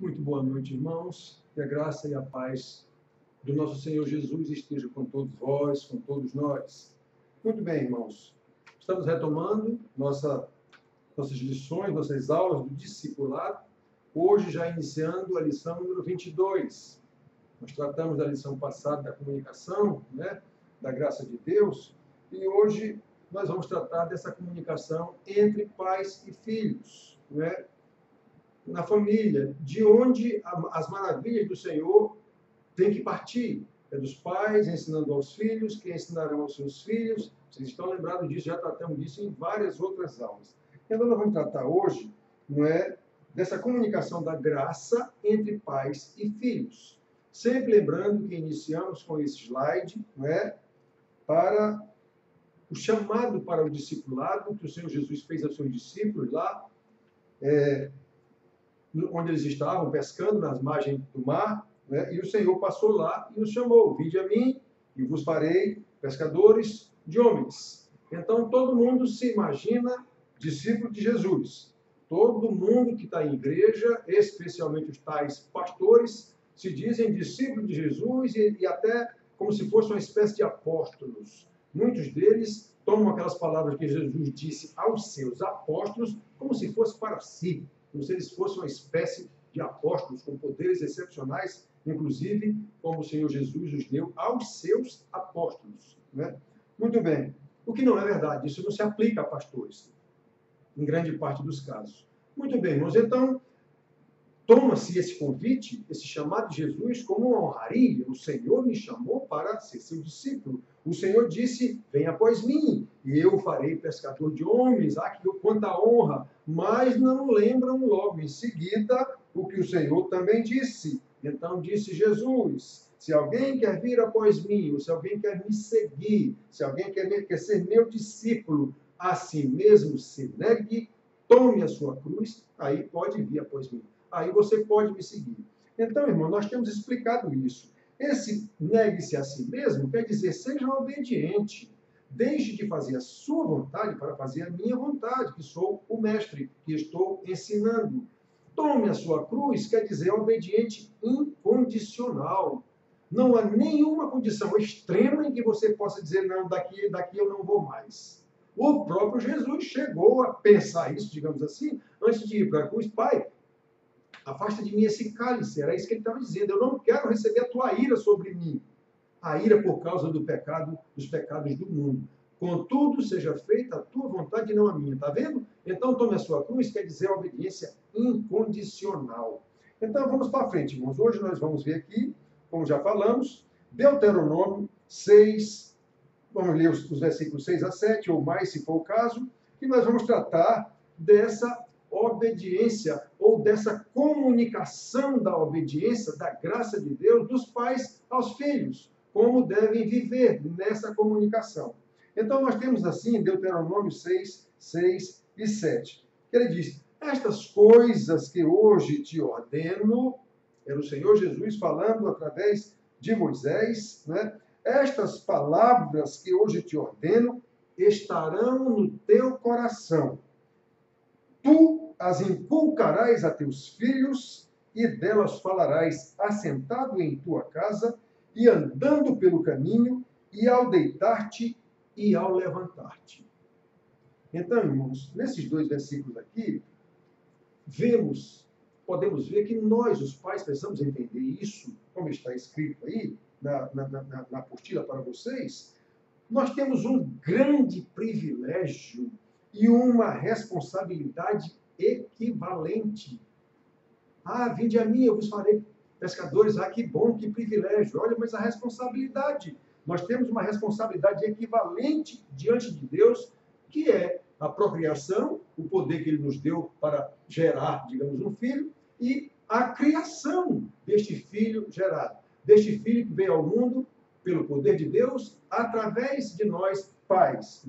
Muito boa noite, irmãos. Que a graça e a paz do nosso Senhor Jesus esteja com todos vós, com todos nós. Muito bem, irmãos. Estamos retomando nossas lições, nossas aulas do discipulado. Hoje, já iniciando a lição número 22. Nós tratamos da lição passada da comunicação, da graça de Deus. E hoje nós vamos tratar dessa comunicação entre pais e filhos, na família, de onde as maravilhas do Senhor têm que partir. É dos pais ensinando aos filhos, que ensinarão aos seus filhos. Vocês estão lembrados disso, já tratamos disso em várias outras aulas. Então, nós vamos tratar hoje, dessa comunicação da graça entre pais e filhos. Sempre lembrando que iniciamos com esse slide, para o chamado para o discipulado que o Senhor Jesus fez aos seus discípulos lá, onde eles estavam pescando nas margens do mar, e o Senhor passou lá e os chamou: vinde a mim e vos farei pescadores de homens. Então, todo mundo se imagina discípulo de Jesus. Todo mundo que está em igreja, especialmente os tais pastores, se dizem discípulos de Jesus e até como se fossem uma espécie de apóstolos. Muitos deles tomam aquelas palavras que Jesus disse aos seus apóstolos como se fosse para si, como se eles fossem uma espécie de apóstolos com poderes excepcionais, inclusive como o Senhor Jesus os deu aos seus apóstolos. Muito bem. O que não é verdade, isso não se aplica a pastores, em grande parte dos casos. Muito bem, irmãos, então, toma-se esse convite, esse chamado de Jesus como uma honraria. O Senhor me chamou para ser seu discípulo. O Senhor disse: vem após mim, e eu farei pescador de homens. Ah, que quanta honra! Mas não lembram logo em seguida o que o Senhor também disse. Então disse Jesus: se alguém quer vir após mim, ou se alguém quer me seguir, se alguém quer ser meu discípulo, a si mesmo se negue, tome a sua cruz, aí pode vir após mim. Aí você pode me seguir. Então, irmão, nós temos explicado isso. Esse negue-se a si mesmo quer dizer, seja obediente. Deixe de fazer a sua vontade para fazer a minha vontade, que sou o mestre, que estou ensinando. Tome a sua cruz quer dizer obediente incondicional. Não há nenhuma condição extrema em que você possa dizer, não, daqui eu não vou mais. O próprio Jesus chegou a pensar isso, digamos assim, antes de ir para a cruz. Pai, afasta de mim esse cálice. Era isso que ele estava dizendo. Eu não quero receber a tua ira sobre mim. A ira por causa do pecado, dos pecados do mundo. Contudo, seja feita a tua vontade e não a minha. Está vendo? Então, tome a sua cruz, quer dizer obediência incondicional. Então, vamos para frente, irmãos. Hoje nós vamos ver aqui, como já falamos, Deuteronômio 6, vamos ler os versículos 6 a 7, ou mais, se for o caso, e nós vamos tratar dessa obediência, ou dessa comunicação da obediência, da graça de Deus, dos pais aos filhos, como devem viver nessa comunicação. Então, nós temos assim, Deuteronômio 6, 6 e 7. Ele diz: estas coisas que hoje te ordeno, era o Senhor Jesus falando através de Moisés, estas palavras que hoje te ordeno estarão no teu coração. Tu as inculcarás a teus filhos e delas falarás assentado em tua casa e andando pelo caminho e ao deitar-te e ao levantar-te. Então, irmãos, nesses dois versículos aqui, podemos ver que nós, os pais, precisamos entender isso, como está escrito aí na apostila para vocês. Nós temos um grande privilégio e uma responsabilidade equivalente. Ah, vinde a mim, eu vos farei pescadores. Ah, que bom, que privilégio. Olha, mas a responsabilidade. Nós temos uma responsabilidade equivalente diante de Deus, que é a procriação, o poder que Ele nos deu para gerar, digamos, um filho, e a criação deste filho gerado. Deste filho que veio ao mundo pelo poder de Deus, através de nós, pais,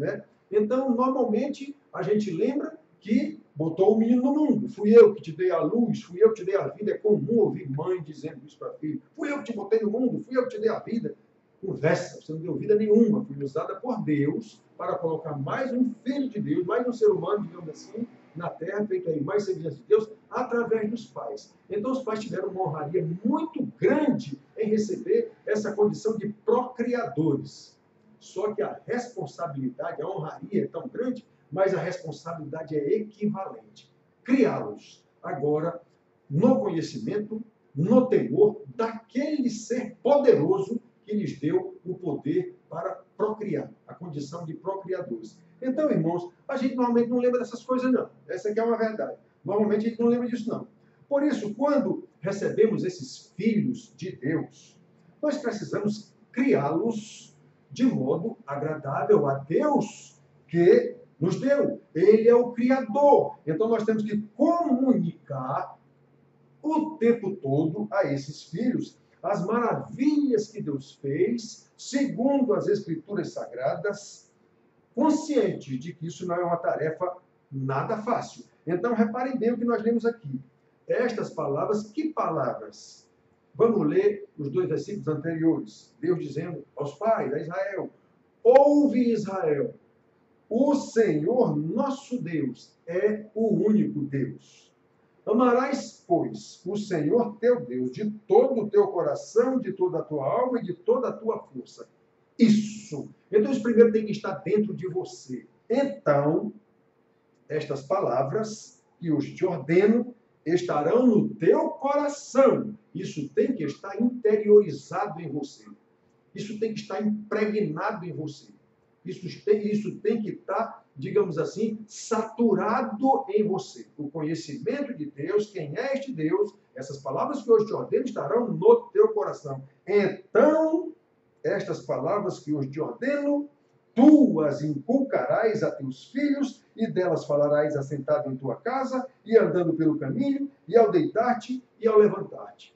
Então, normalmente, a gente lembra que botou o menino no mundo. Fui eu que te dei a luz, fui eu que te dei a vida. É comum ouvir mãe dizendo isso para filho. Fui eu que te botei no mundo, fui eu que te dei a vida. Conversa, você não deu vida nenhuma. Fui usada por Deus para colocar mais um filho de Deus, mais um ser humano, digamos assim, na terra, feito aí mais semelhança de Deus, através dos pais. Então, os pais tiveram uma honraria muito grande em receber essa condição de procriadores. Só que a responsabilidade, a honraria é tão grande, mas a responsabilidade é equivalente. Criá-los agora no conhecimento, no temor daquele ser poderoso que lhes deu o poder para procriar, a condição de procriadores. Então, irmãos, a gente normalmente não lembra dessas coisas, não. Essa aqui é uma verdade. Normalmente a gente não lembra disso, não. Por isso, quando recebemos esses filhos de Deus, nós precisamos criá-los de modo agradável a Deus que nos deu. Ele é o Criador. Então, nós temos que comunicar o tempo todo a esses filhos as maravilhas que Deus fez, segundo as Escrituras Sagradas, conscientes de que isso não é uma tarefa nada fácil. Então, reparem bem o que nós lemos aqui. Estas palavras, que palavras? Vamos ler os 2 versículos anteriores. Deus dizendo aos pais, a Israel: ouve, Israel, o Senhor nosso Deus é o único Deus. Amarás, pois, o Senhor teu Deus de todo o teu coração, de toda a tua alma e de toda a tua força. Isso. Então, isso primeiro tem que estar dentro de você. Então, estas palavras que eu te ordeno estarão no teu coração. Isso tem que estar interiorizado em você. Isso tem que estar impregnado em você. Isso tem que estar, digamos assim, saturado em você. O conhecimento de Deus, quem é este Deus, essas palavras que hoje te ordeno estarão no teu coração. Então, estas palavras que hoje te ordeno, tu as inculcarás a teus filhos, e delas falarás assentado em tua casa, e andando pelo caminho, e ao deitar-te e ao levantar-te.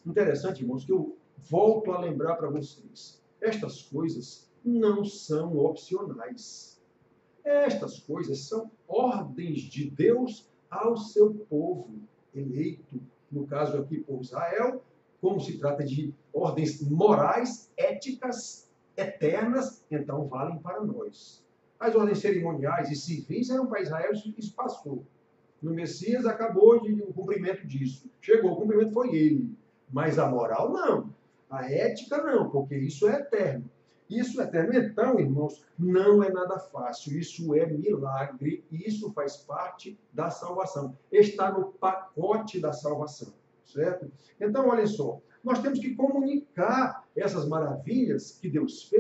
Interessante, irmãos, que eu volto a lembrar para vocês. Estas coisas não são opcionais. Estas coisas são ordens de Deus ao seu povo eleito. No caso aqui, por Israel, como se trata de ordens morais, éticas, eternas, então valem para nós. As ordens cerimoniais e civis eram para Israel, isso passou. No Messias acabou o cumprimento disso. Chegou, o cumprimento foi ele. Mas a moral não. A ética não, porque isso é eterno. Isso é eterno. Então, irmãos, não é nada fácil. Isso é milagre. Isso faz parte da salvação. Está no pacote da salvação. Certo? Então, olha só. Nós temos que comunicar essas maravilhas que Deus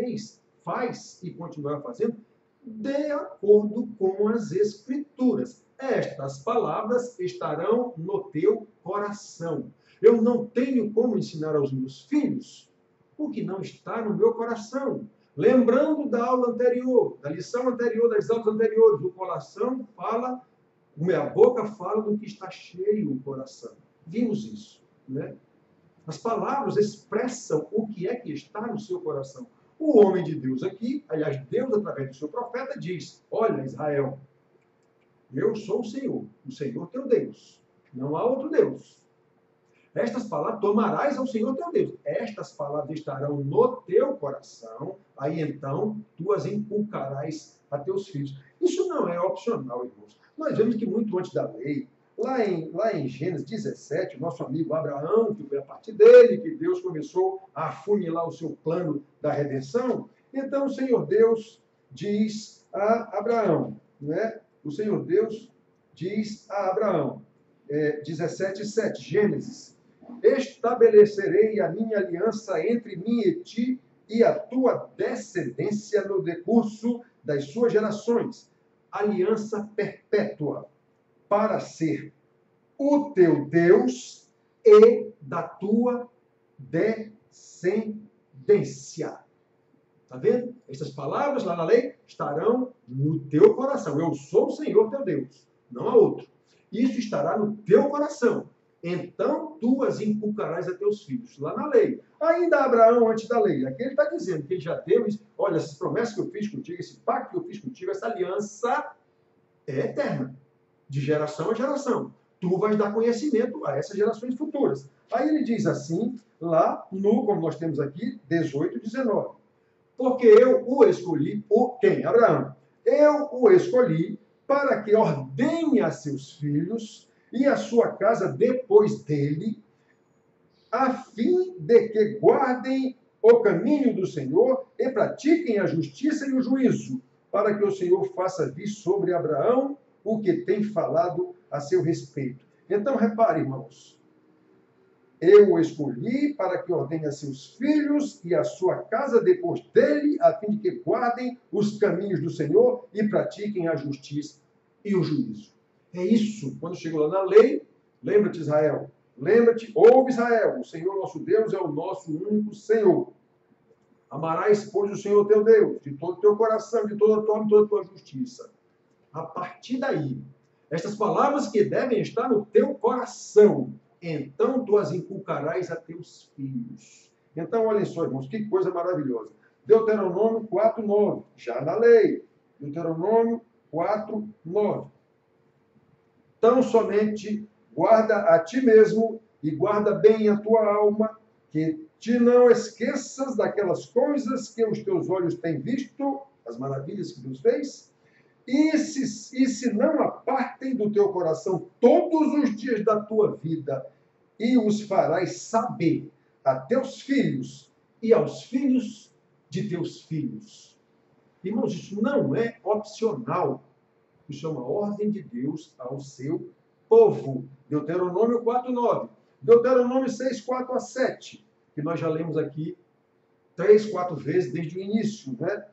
faz e continuará fazendo, de acordo com as Escrituras. Estas palavras estarão no teu coração. Eu não tenho como ensinar aos meus filhos o que não está no meu coração. Lembrando da aula anterior, da lição anterior, das aulas anteriores, o coração fala, a boca fala do que está cheio o coração. Vimos isso, né? As palavras expressam o que é que está no seu coração. O homem de Deus aqui, aliás, Deus através do seu profeta diz: olha, Israel, eu sou o Senhor teu Deus. Não há outro Deus. Estas palavras, tomarás ao Senhor teu Deus. Estas palavras estarão no teu coração, aí então tu as inculcarás a teus filhos. Isso não é opcional, irmãos. Nós vemos que muito antes da lei, lá em Gênesis 17, o nosso amigo Abraão, que foi a partir dele que Deus começou a afunilar o seu plano da redenção. Então o Senhor Deus diz a Abraão, né? O Senhor Deus diz a Abraão, 17:7, Gênesis: estabelecerei a minha aliança entre mim e ti e a tua descendência no decurso das suas gerações. Aliança perpétua, para ser o teu Deus e da tua descendência. Está vendo? Estas palavras lá na lei estarão no teu coração. Eu sou o Senhor teu Deus, não há outro. Isso estará no teu coração. Então tu as inculcarás a teus filhos. Lá na lei. Ainda Abraão, antes da lei. Aqui ele está dizendo que ele já deu isso. Olha, essas promessas que eu fiz contigo, esse pacto que eu fiz contigo, essa aliança é eterna. De geração a geração. Tu vais dar conhecimento a essas gerações futuras. Aí ele diz assim, lá no, como nós temos aqui, 18:19. Porque eu o escolhi, quem? Abraão. Eu o escolhi para que ordene a seus filhos e a sua casa depois dele, a fim de que guardem o caminho do Senhor e pratiquem a justiça e o juízo, para que o Senhor faça vir sobre Abraão o que tem falado a seu respeito. Então, repare, irmãos, eu o escolhi para que ordene a seus filhos e a sua casa depois dele, a fim de que guardem os caminhos do Senhor e pratiquem a justiça e o juízo. É isso. Quando chegou lá na lei, lembra-te, Israel. Lembra-te, ouve, Israel, o Senhor nosso Deus é o nosso único Senhor. Amarás, pois, o Senhor teu Deus, de todo o teu coração, de toda a tua alma e toda a tua justiça. A partir daí, estas palavras que devem estar no teu coração, então tu as inculcarás a teus filhos. Então, olhem só, irmãos, que coisa maravilhosa. Deuteronômio 4:9, já na lei. Deuteronômio 4:9. Tão somente guarda a ti mesmo e guarda bem a tua alma, que te não esqueças daquelas coisas que os teus olhos têm visto, as maravilhas que Deus fez, e se não apartem do teu coração todos os dias da tua vida, e os farás saber a teus filhos e aos filhos de teus filhos. Irmãos, isso não é opcional. Isso é uma ordem de Deus ao seu povo. Deuteronômio 4:9. Deuteronômio 6:4-7, que nós já lemos aqui 3, 4 vezes desde o início, né?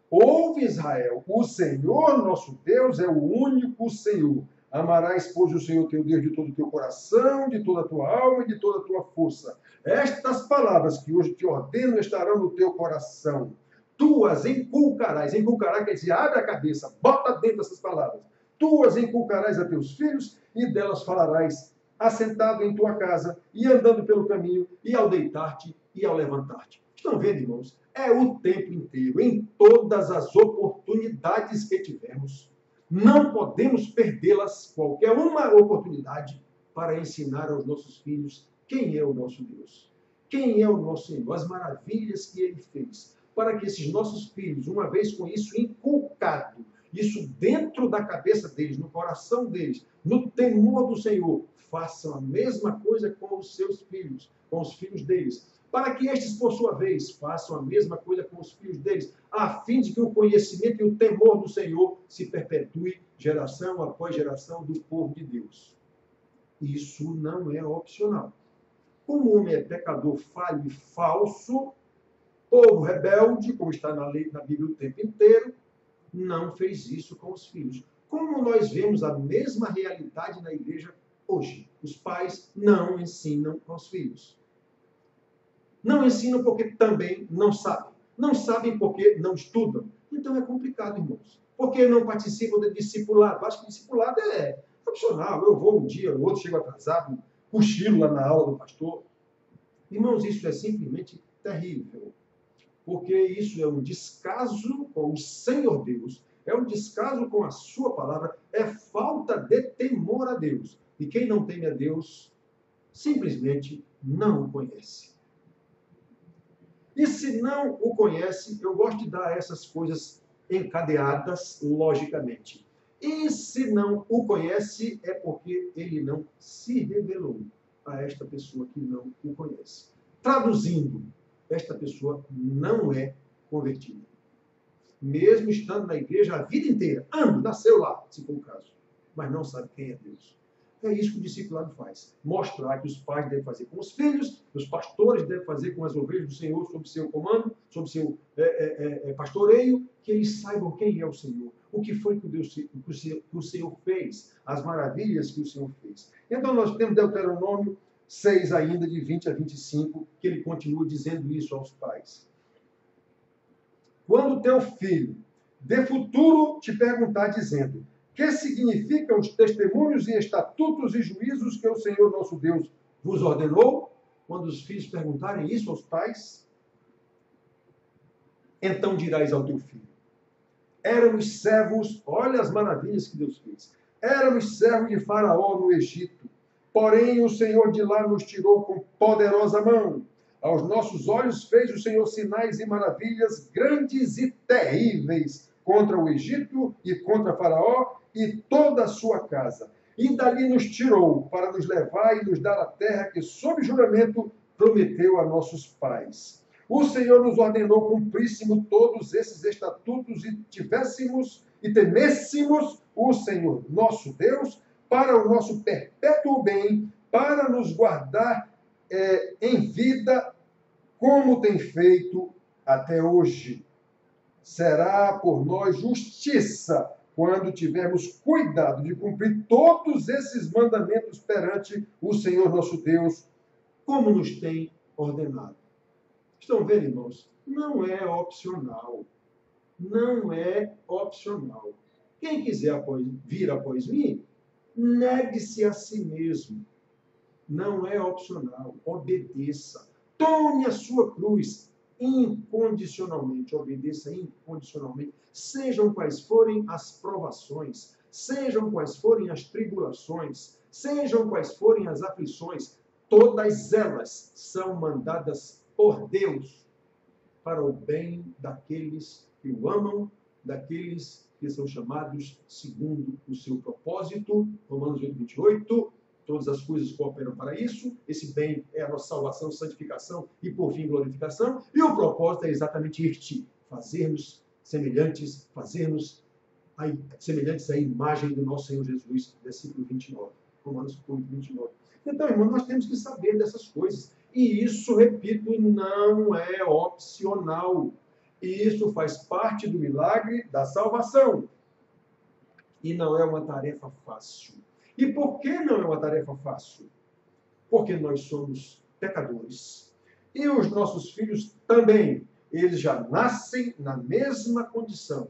Ouve, Israel, o Senhor nosso Deus é o único Senhor. Amarás, pois, o Senhor teu Deus de todo o teu coração, de toda a tua alma e de toda a tua força. Estas palavras que hoje te ordeno estarão no teu coração. Tu as inculcarás. Inculcará quer dizer, abre a cabeça, bota dentro dessas palavras. Tu as inculcarás a teus filhos e delas falarás, assentado em tua casa e andando pelo caminho, e ao deitar-te e ao levantar-te. Estão vendo, irmãos? É o tempo inteiro, em todas as oportunidades que tivermos. Não podemos perdê-las, qualquer uma oportunidade, para ensinar aos nossos filhos quem é o nosso Deus, quem é o nosso Senhor, as maravilhas que Ele fez, para que esses nossos filhos, uma vez com isso inculcado, isso dentro da cabeça deles, no coração deles, no temor do Senhor, façam a mesma coisa com os seus filhos, com os filhos deles, para que estes, por sua vez, façam a mesma coisa com os filhos deles, a fim de que o conhecimento e o temor do Senhor se perpetue geração após geração do povo de Deus. Isso não é opcional. Como o homem é pecador, falho e falso, povo rebelde, como está na lei, na Bíblia o tempo inteiro, não fez isso com os filhos. Como nós vemos a mesma realidade na igreja hoje. Os pais não ensinam aos filhos. Não ensinam porque também não sabem. Não sabem porque não estudam. Então é complicado, irmãos. Porque não participam de discipulado. Acho que discipulado é opcional. Eu vou um dia, o outro chego atrasado, cochilo lá na aula do pastor. Irmãos, isso é simplesmente terrível. Porque isso é um descaso com o Senhor Deus. É um descaso com a sua palavra. É falta de temor a Deus. E quem não teme a Deus, simplesmente não o conhece. E se não o conhece, eu gosto de dar essas coisas encadeadas logicamente. E se não o conhece, é porque ele não se revelou a esta pessoa que não o conhece. Traduzindo, esta pessoa não é convertida. Mesmo estando na igreja a vida inteira, nasceu lá, se for o caso, mas não sabe quem é Deus. É isso que o discipulado faz. Mostrar que os pais devem fazer com os filhos, os pastores devem fazer com as ovelhas do Senhor, sob seu comando, sob seu pastoreio, que eles saibam quem é o Senhor, o que foi que o Senhor fez, as maravilhas que o Senhor fez. Então nós temos Deuteronômio 6 ainda, de 20 a 25, que ele continua dizendo isso aos pais. Quando teu filho de futuro te perguntar dizendo: que significam os testemunhos e estatutos e juízos que o Senhor nosso Deus vos ordenou? Quando os filhos perguntarem isso aos pais, então dirás ao teu filho: éramos servos, olha as maravilhas que Deus fez, éramos servos de Faraó no Egito, porém o Senhor de lá nos tirou com poderosa mão. Aos nossos olhos fez o Senhor sinais e maravilhas grandes e terríveis, contra o Egito e contra Faraó e toda a sua casa. E dali nos tirou para nos levar e nos dar a terra que, sob juramento, prometeu a nossos pais. O Senhor nos ordenou cumpríssemos todos esses estatutos e tivéssemos e temêssemos o Senhor nosso Deus para o nosso perpétuo bem, para nos guardar em vida, como tem feito até hoje. Será por nós justiça quando tivermos cuidado de cumprir todos esses mandamentos perante o Senhor nosso Deus, como nos tem ordenado. Estão vendo, irmãos? Não é opcional. Não é opcional. Quem quiser vir após mim, negue-se a si mesmo. Não é opcional. Obedeça. Tome a sua cruz incondicionalmente. Obedeça incondicionalmente. Sejam quais forem as provações, sejam quais forem as tribulações, sejam quais forem as aflições, todas elas são mandadas por Deus para o bem daqueles que o amam, daqueles que são chamados segundo o seu propósito. Romanos 8, 28. Todas as coisas cooperam para isso. Esse bem é a nossa salvação, santificação e, por fim, glorificação. E o propósito é exatamente este: fazermos semelhantes, semelhantes à imagem do nosso Senhor Jesus, versículo 29. Romanos 8, 29. Então, irmão, nós temos que saber dessas coisas. E isso, repito, não é opcional. Isso faz parte do milagre da salvação. E não é uma tarefa fácil. E por que não é uma tarefa fácil? Porque nós somos pecadores. E os nossos filhos também. Eles já nascem na mesma condição.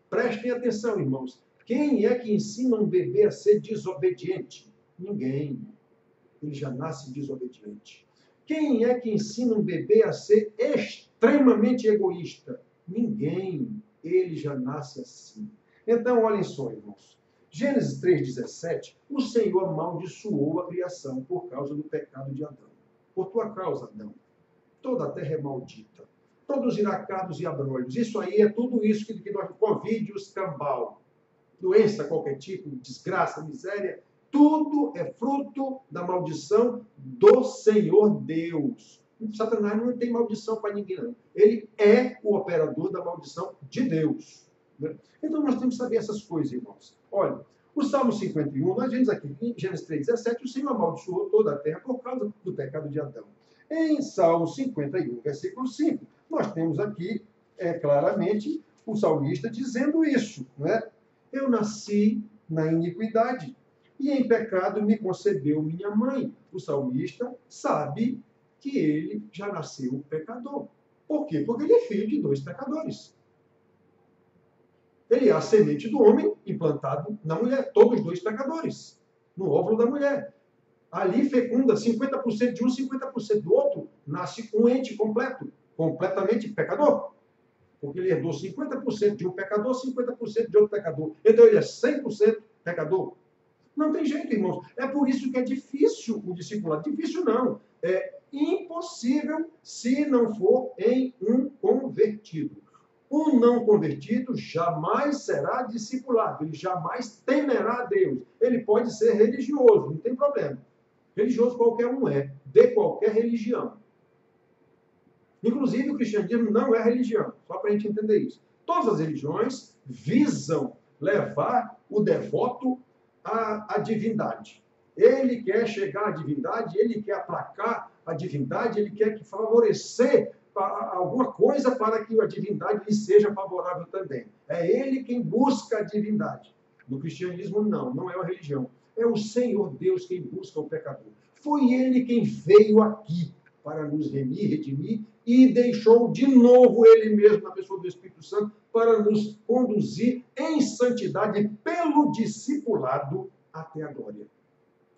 Prestem atenção, irmãos. Quem é que ensina um bebê a ser desobediente? Ninguém. Ele já nasce desobediente. Quem é que ensina um bebê a ser extremamente egoísta? Ninguém. Ele já nasce assim. Então, olhem só, irmãos. Gênesis 3,17, o Senhor amaldiçoou a criação por causa do pecado de Adão. Por tua causa, Adão, toda a terra é maldita. Produzirá cardos e abrolhos. Isso aí é tudo isso que nós... Covid, escambau, doença, qualquer tipo, desgraça, miséria, tudo é fruto da maldição do Senhor Deus. Satanás não tem maldição para ninguém, não. Ele é o operador da maldição de Deus. Então nós temos que saber essas coisas, irmãos. Olha, o Salmo 51, nós vemos aqui em Gênesis 3,17, o Senhor amaldiçoou toda a terra por causa do pecado de Adão. Em Salmo 51, versículo 5, nós temos aqui, claramente, o salmista dizendo isso, não é? Eu nasci na iniquidade, e em pecado me concebeu minha mãe. O salmista sabe que ele já nasceu pecador. Por quê? Porque ele é filho de dois pecadores. Ele é a semente do homem implantado na mulher. Todos os dois pecadores. No óvulo da mulher. Ali fecunda 50% de um, 50% do outro. Nasce um ente completo. Completamente pecador. Porque ele herdou 50% de um pecador, 50% de outro pecador. Então ele é 100% pecador. Não tem jeito, irmãos. É por isso que é difícil o discipulado. Difícil não. É impossível se não for em um convertido. Um não convertido jamais será discipulado, ele jamais temerá a Deus. Ele pode ser religioso, não tem problema. Religioso qualquer um é, de qualquer religião. Inclusive o cristianismo não é religião, só para a gente entender isso. Todas as religiões visam levar o devoto à divindade. Ele quer chegar à divindade, ele quer aplacar a divindade, ele quer favorecer alguma coisa para que a divindade lhe seja favorável também. É ele quem busca a divindade. No cristianismo, não é a religião. É o Senhor Deus quem busca o pecador. Foi ele quem veio aqui para nos redimir e deixou de novo ele mesmo, na pessoa do Espírito Santo, para nos conduzir em santidade pelo discipulado até a glória.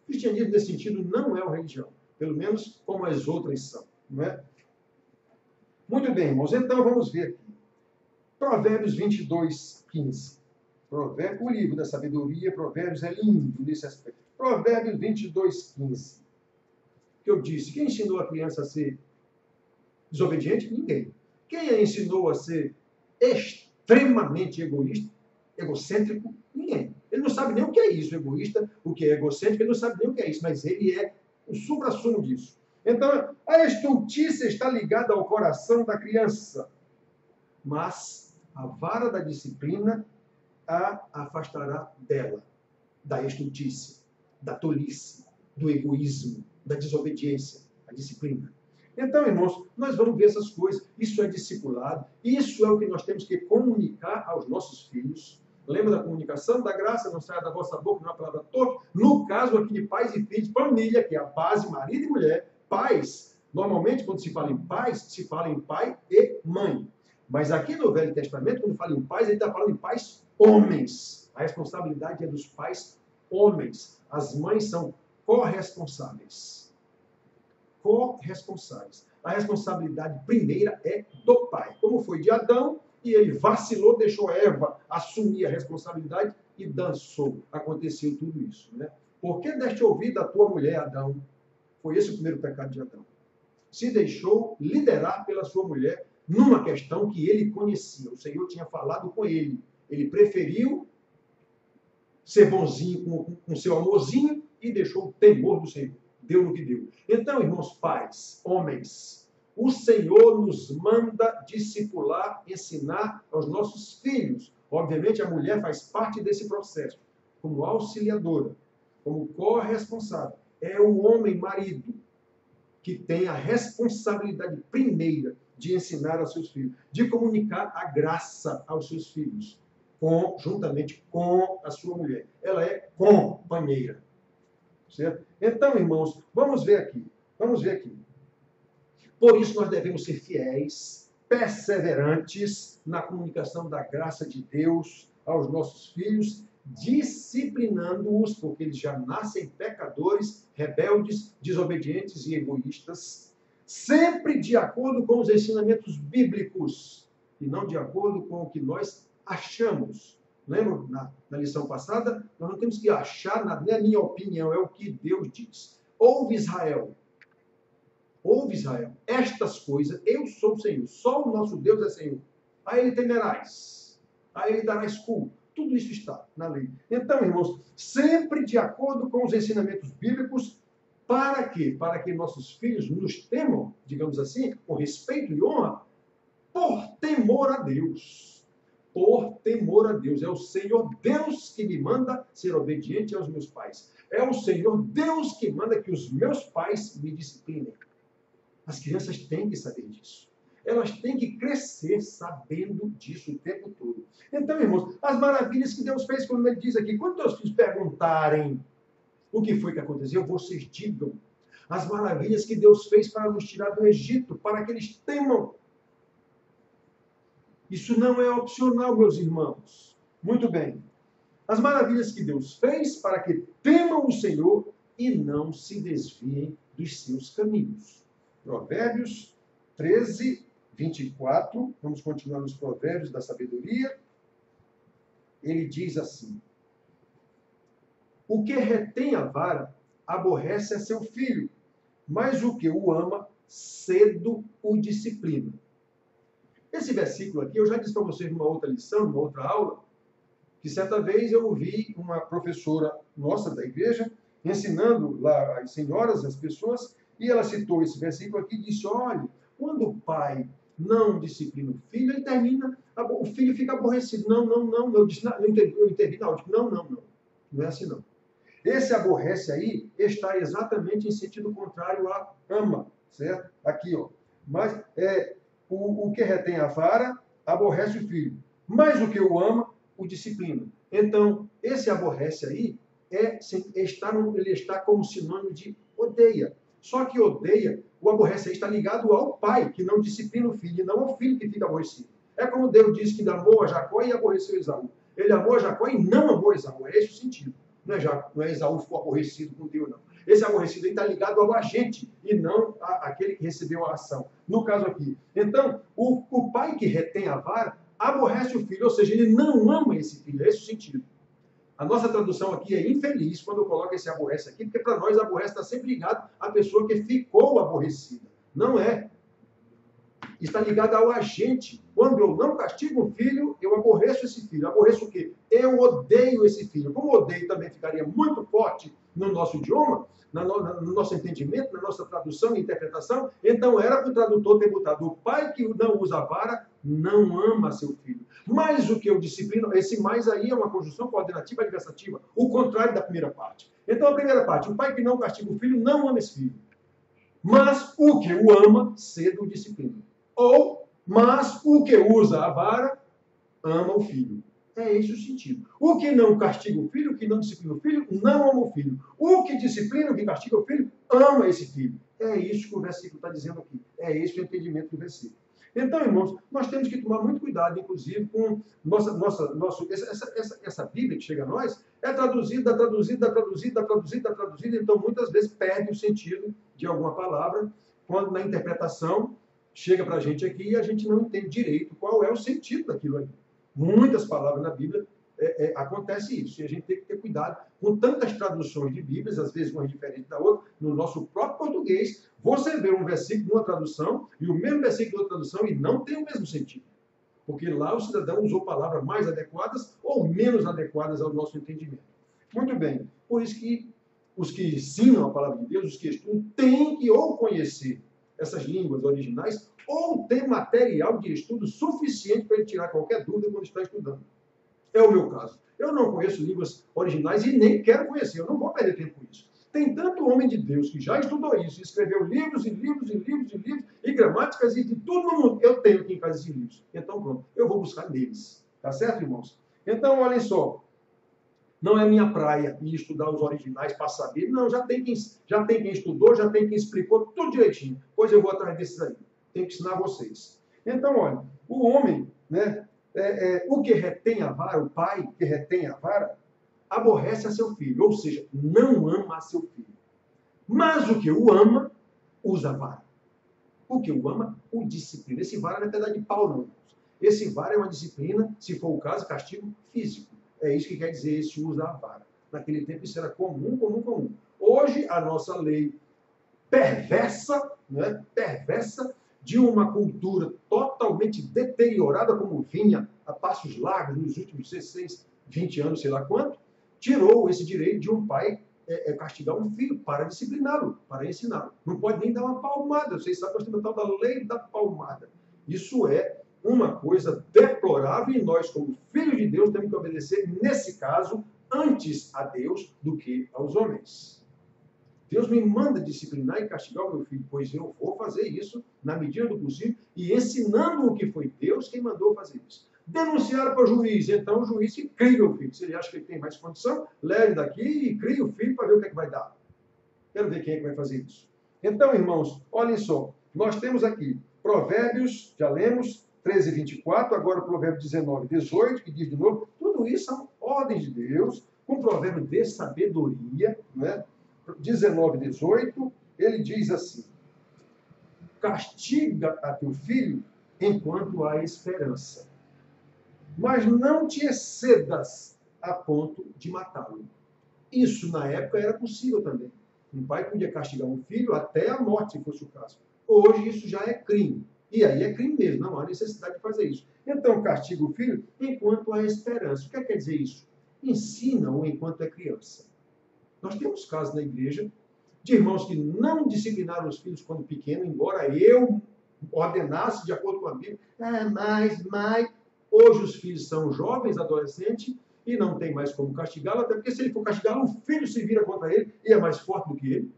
O cristianismo, nesse sentido, não é uma religião, pelo menos como as outras são, não é? Muito bem, irmãos, então vamos ver aqui. Provérbios 22, 15. O livro da sabedoria, Provérbios, é lindo nesse aspecto. Provérbios 22, 15. Que eu disse, quem ensinou a criança a ser desobediente? Ninguém. Quem a ensinou a ser extremamente egoísta, egocêntrico? Ninguém. Ele não sabe nem o que é isso, egoísta, o que é egocêntrico, ele não sabe nem o que é isso, mas ele é o suprassumo disso. Então, a estultícia está ligada ao coração da criança, mas a vara da disciplina a afastará dela, da estultícia, da tolice, do egoísmo, da desobediência, a disciplina. Então, irmãos, nós vamos ver essas coisas. Isso é discipulado, isso é o que nós temos que comunicar aos nossos filhos. Lembra da comunicação da graça, não saia da vossa boca, não é uma palavra torta. No caso aqui de pais e filhos, família, que é a base, marido e mulher, pais. Normalmente, quando se fala em pais, se fala em pai e mãe. Mas aqui no Velho Testamento, quando fala em pais, ele está falando em pais homens. A responsabilidade é dos pais homens. As mães são corresponsáveis. Corresponsáveis. A responsabilidade primeira é do pai. Como foi de Adão, e ele vacilou, deixou Eva assumir a responsabilidade e dançou. Aconteceu tudo isso, né? Por que deste ouvido a tua mulher, Adão? Foi esse o primeiro pecado de Adão. Se deixou liderar pela sua mulher numa questão que ele conhecia. O Senhor tinha falado com ele. Ele preferiu ser bonzinho com seu amorzinho e deixou o temor do Senhor. Deu no que deu. Então, irmãos pais, homens, o Senhor nos manda discipular, ensinar aos nossos filhos. Obviamente, a mulher faz parte desse processo, como auxiliadora, como corresponsável. É o homem, marido, que tem a responsabilidade primeira de ensinar aos seus filhos, de comunicar a graça aos seus filhos, juntamente com a sua mulher. Ela é companheira. Certo? Então, irmãos, vamos ver aqui. Por isso, nós devemos ser fiéis, perseverantes na comunicação da graça de Deus aos nossos filhos, disciplinando-os, porque eles já nascem pecadores, rebeldes, desobedientes e egoístas, sempre de acordo com os ensinamentos bíblicos e não de acordo com o que nós achamos. Lembra na lição passada? Nós não temos que achar nada, nem a minha opinião, é o que Deus diz. Ouve Israel, estas coisas, eu sou o Senhor, só o nosso Deus é Senhor. A Ele temerás, a Ele darás culto. Tudo isso está na lei. Então, irmãos, sempre de acordo com os ensinamentos bíblicos, para quê? Para que nossos filhos nos temam, digamos assim, com respeito e honra, por temor a Deus. Por temor a Deus. É o Senhor Deus que me manda ser obediente aos meus pais. É o Senhor Deus que manda que os meus pais me disciplinem. As crianças têm que saber disso. Elas têm que crescer sabendo disso o tempo todo. Então, irmãos, as maravilhas que Deus fez, como ele diz aqui, quando teus filhos perguntarem o que foi que aconteceu, vocês digam as maravilhas que Deus fez para nos tirar do Egito, para que eles temam. Isso não é opcional, meus irmãos. Muito bem. As maravilhas que Deus fez para que temam o Senhor e não se desviem dos seus caminhos. Provérbios 13, 24. Vamos continuar nos provérbios da sabedoria. Ele diz assim: o que retém a vara aborrece a seu filho, mas o que o ama cedo o disciplina. Esse versículo aqui, eu já disse para vocês numa outra lição, numa outra aula, que certa vez eu ouvi uma professora nossa da igreja ensinando lá as senhoras, as pessoas, e ela citou esse versículo aqui e disse: olha, quando o pai não disciplina o filho, ele termina, o filho fica aborrecido. Não. Eu disse, eu intervi na aula, não é assim não. Esse aborrece aí está exatamente em sentido contrário a ama, certo? Aqui, ó. Mas o que retém a vara aborrece o filho, mas o que o ama o disciplina. Então, esse aborrece aí ele está como sinônimo de odeia. Só que odeia, o aborrece aí está ligado ao pai, que não disciplina o filho, e não ao filho que fica aborrecido. É como Deus disse que amou a Jacó e aborreceu Esaú. Ele amou a Jacó e não amou Esaú. É esse o sentido. Não é Esaú ficou aborrecido com Deus, não. Esse aborrecido aí está ligado ao agente e não àquele que recebeu a ação. No caso aqui. Então, o pai que retém a vara aborrece o filho, ou seja, ele não ama esse filho. É esse o sentido. A nossa tradução aqui é infeliz quando eu coloco esse aborrece aqui, porque para nós aborrece está sempre ligado à pessoa que ficou aborrecida. Não é. Está ligado ao agente. Quando eu não castigo um filho, eu aborreço esse filho. Aborreço o quê? Eu odeio esse filho. Como odeio também ficaria muito forte no nosso idioma, no nosso entendimento, na nossa tradução e interpretação, então era para o tradutor ter botado: o pai que não usa a vara não ama seu filho. Mas o que eu disciplino, esse mais aí é uma conjunção coordenativa adversativa, o contrário da primeira parte. Então, a primeira parte: o pai que não castiga o filho não ama esse filho. Mas o que o ama, cedo o disciplina. Ou, mas o que usa a vara, ama o filho. É esse o sentido. O que não castiga o filho, o que não disciplina o filho, não ama o filho. O que disciplina, o que castiga o filho, ama esse filho. É isso que o versículo está dizendo aqui. É esse o entendimento do versículo. Então, irmãos, nós temos que tomar muito cuidado, inclusive, com essa Bíblia que chega a nós, é traduzida, então muitas vezes perde o sentido de alguma palavra, quando na interpretação chega para a gente aqui e a gente não entende direito qual é o sentido daquilo aí. Muitas palavras na Bíblia acontece isso, e a gente tem que ter cuidado com tantas traduções de Bíblias, às vezes uma diferente da outra, no nosso próprio português, você vê um versículo numa tradução e o mesmo versículo em outra tradução e não tem o mesmo sentido, porque lá o cidadão usou palavras mais adequadas ou menos adequadas ao nosso entendimento. Muito bem, por isso que os que ensinam a palavra de Deus, os que estudam, têm que ou conhecer essas línguas originais ou ter material de estudo suficiente para ele tirar qualquer dúvida quando está estudando. É o meu caso. Eu não conheço línguas originais e nem quero conhecer. Eu não vou perder tempo com isso. Tem tanto homem de Deus que já estudou isso, escreveu livros e livros e livros e livros, e gramáticas e de tudo no mundo. Eu tenho aqui em casa esses livros. Então, pronto, eu vou buscar neles. Tá certo, irmãos? Então, olhem só. Não é minha praia ir estudar os originais para saber. Não, já tem quem estudou, já tem quem explicou tudo direitinho. Pois eu vou atrás desses aí. Tenho que ensinar vocês. Então, olha, o homem, né? O que retém a vara, o pai que retém a vara, aborrece a seu filho, ou seja, não ama a seu filho. Mas o que o ama, usa a vara. O que o ama, o disciplina. Esse vara não é pedaço de pau, não. Esse vara é uma disciplina, se for o caso, castigo físico. É isso que quer dizer esse uso da vara. Naquele tempo isso era comum. Hoje, a nossa lei perversa, né? Perversa, de uma cultura totalmente deteriorada, como vinha a passos largos nos últimos 16, 20 anos, sei lá quanto, tirou esse direito de um pai castigar um filho para discipliná-lo, para ensiná-lo. Não pode nem dar uma palmada. Vocês sabem, nós temos a tal da lei da palmada. Isso é uma coisa deplorável e nós, como filhos de Deus, temos que obedecer, nesse caso, antes a Deus do que aos homens. Deus me manda disciplinar e castigar o meu filho, pois eu vou fazer isso na medida do possível e ensinando o que foi Deus quem mandou fazer isso. Denunciar para o juiz, então o juiz que cria o filho. Se ele acha que ele tem mais condição, leve daqui e crie o filho para ver o que é que vai dar. Quero ver quem é que vai fazer isso. Então, irmãos, olhem só, nós temos aqui Provérbios, já lemos, 13 e 24, agora o provérbio 19, 18, que diz de novo, tudo isso são ordens de Deus, com provérbio de sabedoria, né? 19, 18, ele diz assim: castiga a teu filho enquanto há esperança, mas não te excedas a ponto de matá-lo. Isso, na época, era possível também. Um pai podia castigar um filho até a morte, se fosse o caso. Hoje, isso já é crime. E aí é crime mesmo, não há necessidade de fazer isso. Então, castiga o filho enquanto há esperança. O que quer dizer isso? Ensina-o enquanto é criança. Nós temos casos na igreja de irmãos que não disciplinaram os filhos quando pequeno, embora eu ordenasse de acordo com a Bíblia. Mas, hoje os filhos são jovens, adolescentes, e não tem mais como castigá-lo, até porque se ele for castigá-lo, o filho se vira contra ele e é mais forte do que ele,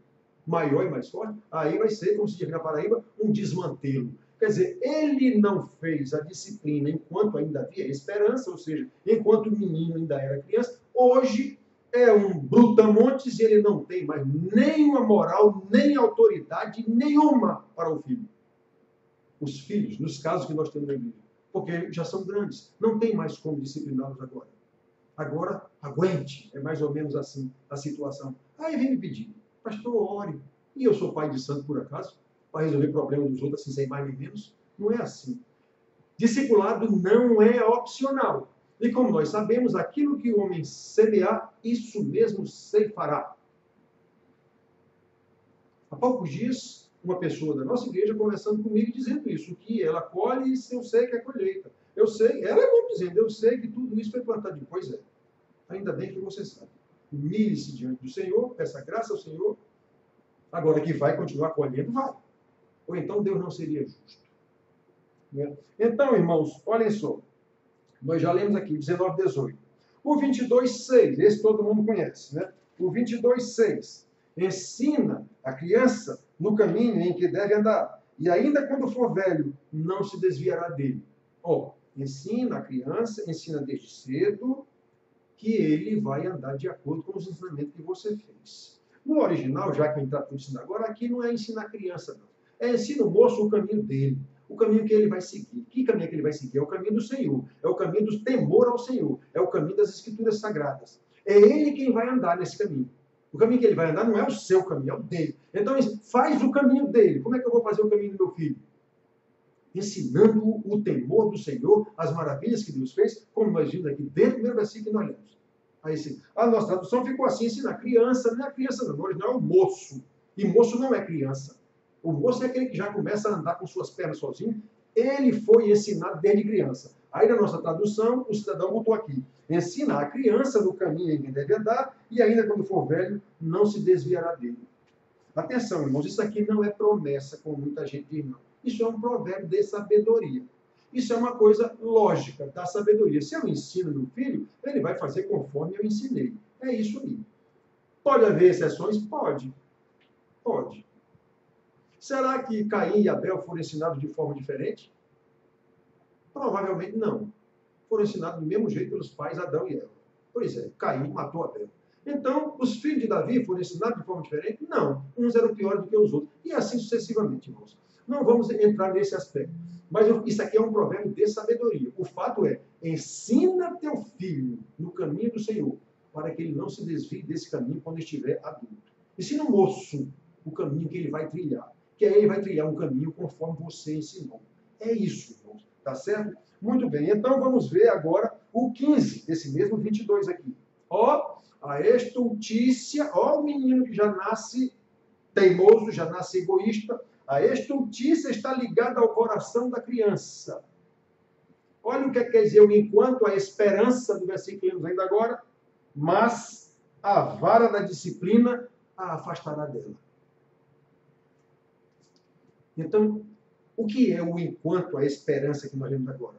maior e mais forte, aí vai ser, como se diz na Paraíba, um desmantelo. Quer dizer, ele não fez a disciplina enquanto ainda havia esperança, ou seja, enquanto o menino ainda era criança. Hoje é um brutamontes e ele não tem mais nenhuma moral, nem autoridade nenhuma para o filho. Os filhos, nos casos que nós temos na igreja, porque já são grandes, não tem mais como discipliná-los agora. Agora, aguente, é mais ou menos assim a situação. Aí vem me pedir, pastor, ore. E eu sou pai de santo, por acaso, para resolver problemas dos outros, assim, sem mais nem menos. Não é assim. Discipulado não é opcional. E como nós sabemos, aquilo que o homem semear, isso mesmo ceifará. Há poucos dias, uma pessoa da nossa igreja conversando comigo dizendo isso, que ela colhe e eu sei que é colheita. Eu sei, ela é mesmo dizendo, eu sei que tudo isso foi plantado. Pois é, ainda bem que você sabe. Humilhe-se diante do Senhor, peça graça ao Senhor. Agora que vai continuar colhendo, vai. Ou então Deus não seria justo. Né? Então, irmãos, olhem só. Nós já lemos aqui, 19, 18. O 22, 6, esse todo mundo conhece, né? O 22, 6. Ensina a criança no caminho em que deve andar, e ainda quando for velho, não se desviará dele. Ó, ensina a criança, ensina desde cedo, que ele vai andar de acordo com os ensinamentos que você fez. No original, já que a gente está ensinando agora, aqui não é ensinar a criança, não. É ensina o moço o caminho dele, o caminho que ele vai seguir. Que caminho é que ele vai seguir? É o caminho do Senhor, é o caminho do temor ao Senhor, é o caminho das Escrituras Sagradas. É ele quem vai andar nesse caminho. O caminho que ele vai andar não é o seu caminho, é o dele. Então, faz o caminho dele. Como é que eu vou fazer o caminho do meu filho? Ensinando o temor do Senhor, as maravilhas que Deus fez, como nós vimos aqui dentro do primeiro versículo que nós lemos. Aí, sim, a nossa tradução ficou assim, ensinar criança, não é criança não, hoje não é o moço. E moço não é criança. O moço é aquele que já começa a andar com suas pernas sozinho. Ele foi ensinado desde criança. Aí na nossa tradução, o cidadão botou aqui, ensina a criança no caminho em que deve andar, e ainda quando for velho, não se desviará dele. Atenção, irmãos, isso aqui não é promessa, como muita gente diz, não. Isso é um provérbio de sabedoria. Isso é uma coisa lógica da sabedoria. Se eu ensino meu filho, ele vai fazer conforme eu ensinei. É isso aí. Pode haver exceções? Pode. Pode. Será que Caim e Abel foram ensinados de forma diferente? Provavelmente não. Foram ensinados do mesmo jeito pelos pais Adão e Eva. Pois é, Caim matou Abel. Então, os filhos de Davi foram ensinados de forma diferente? Não. Uns eram piores do que os outros. E assim sucessivamente, irmãos. Não vamos entrar nesse aspecto. Mas isso aqui é um provérbio de sabedoria. O fato é, ensina teu filho no caminho do Senhor, para que ele não se desvie desse caminho quando estiver adulto. Ensina o moço o caminho que ele vai trilhar. Que aí ele vai trilhar um caminho conforme você ensinou. É isso, irmãos. Tá certo? Muito bem. Então, vamos ver agora o 15, desse mesmo 22 aqui. Ó, a estultícia, ó o menino que já nasce teimoso, já nasce egoísta. A estultícia está ligada ao coração da criança. Olha o que quer dizer o enquanto a esperança do versículo que lemos ainda agora, mas a vara da disciplina a afastará dela. Então, o que é o enquanto a esperança que nós lemos agora?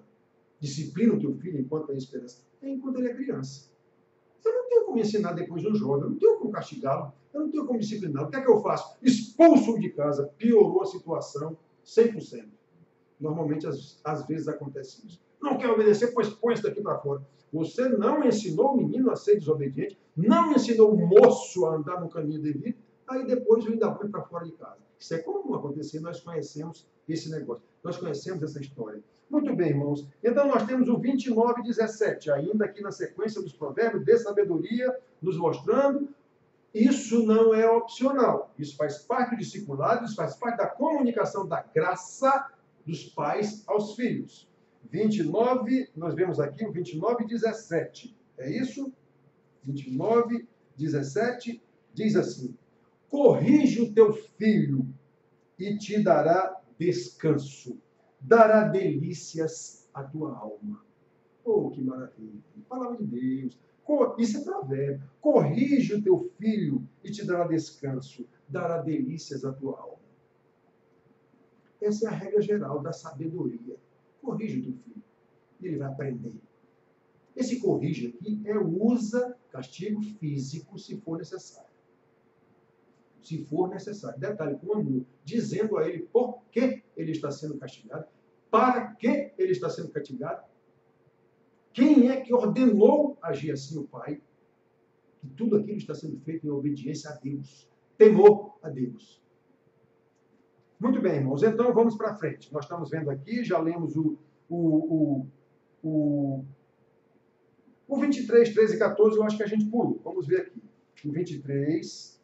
Disciplina o teu filho enquanto a esperança. É enquanto ele é criança. Eu não tenho como ensinar depois um jovem, eu não tenho como castigá-lo, eu não tenho como disciplinar. O que é que eu faço? Expulso de casa, piorou a situação 100%. Normalmente, às vezes, acontece isso. Não quer obedecer, pois põe isso daqui para fora. Você não ensinou o menino a ser desobediente, não ensinou o moço a andar no caminho devido, aí depois o ainda põe para fora de casa. Isso é comum acontecer, nós conhecemos esse negócio, nós conhecemos essa história. Muito bem, irmãos. Então, nós temos o 29 e 17, ainda aqui na sequência dos provérbios de sabedoria, nos mostrando, isso não é opcional. Isso faz parte do discipulado, isso faz parte da comunicação da graça dos pais aos filhos. 29, nós vemos aqui o 29 e 17. É isso? 29, 17, diz assim: corrige o teu filho e te dará descanso, dará delícias à tua alma. Oh, que maravilha! Palavra de Deus. Isso é provérbio. Corrige o teu filho e te dará descanso, dará delícias à tua alma. Essa é a regra geral da sabedoria. Corrige o teu filho e ele vai aprender. Esse corrige aqui é usa castigo físico se for necessário. Se for necessário. Detalhe, com amor, dizendo a ele por que ele está sendo castigado, para que ele está sendo castigado, quem é que ordenou agir assim o Pai, que tudo aquilo está sendo feito em obediência a Deus, temor a Deus. Muito bem, irmãos, então vamos para frente. Nós estamos vendo aqui, já lemos o 23, 13 e 14, eu acho que a gente pulou. Vamos ver aqui. O 23,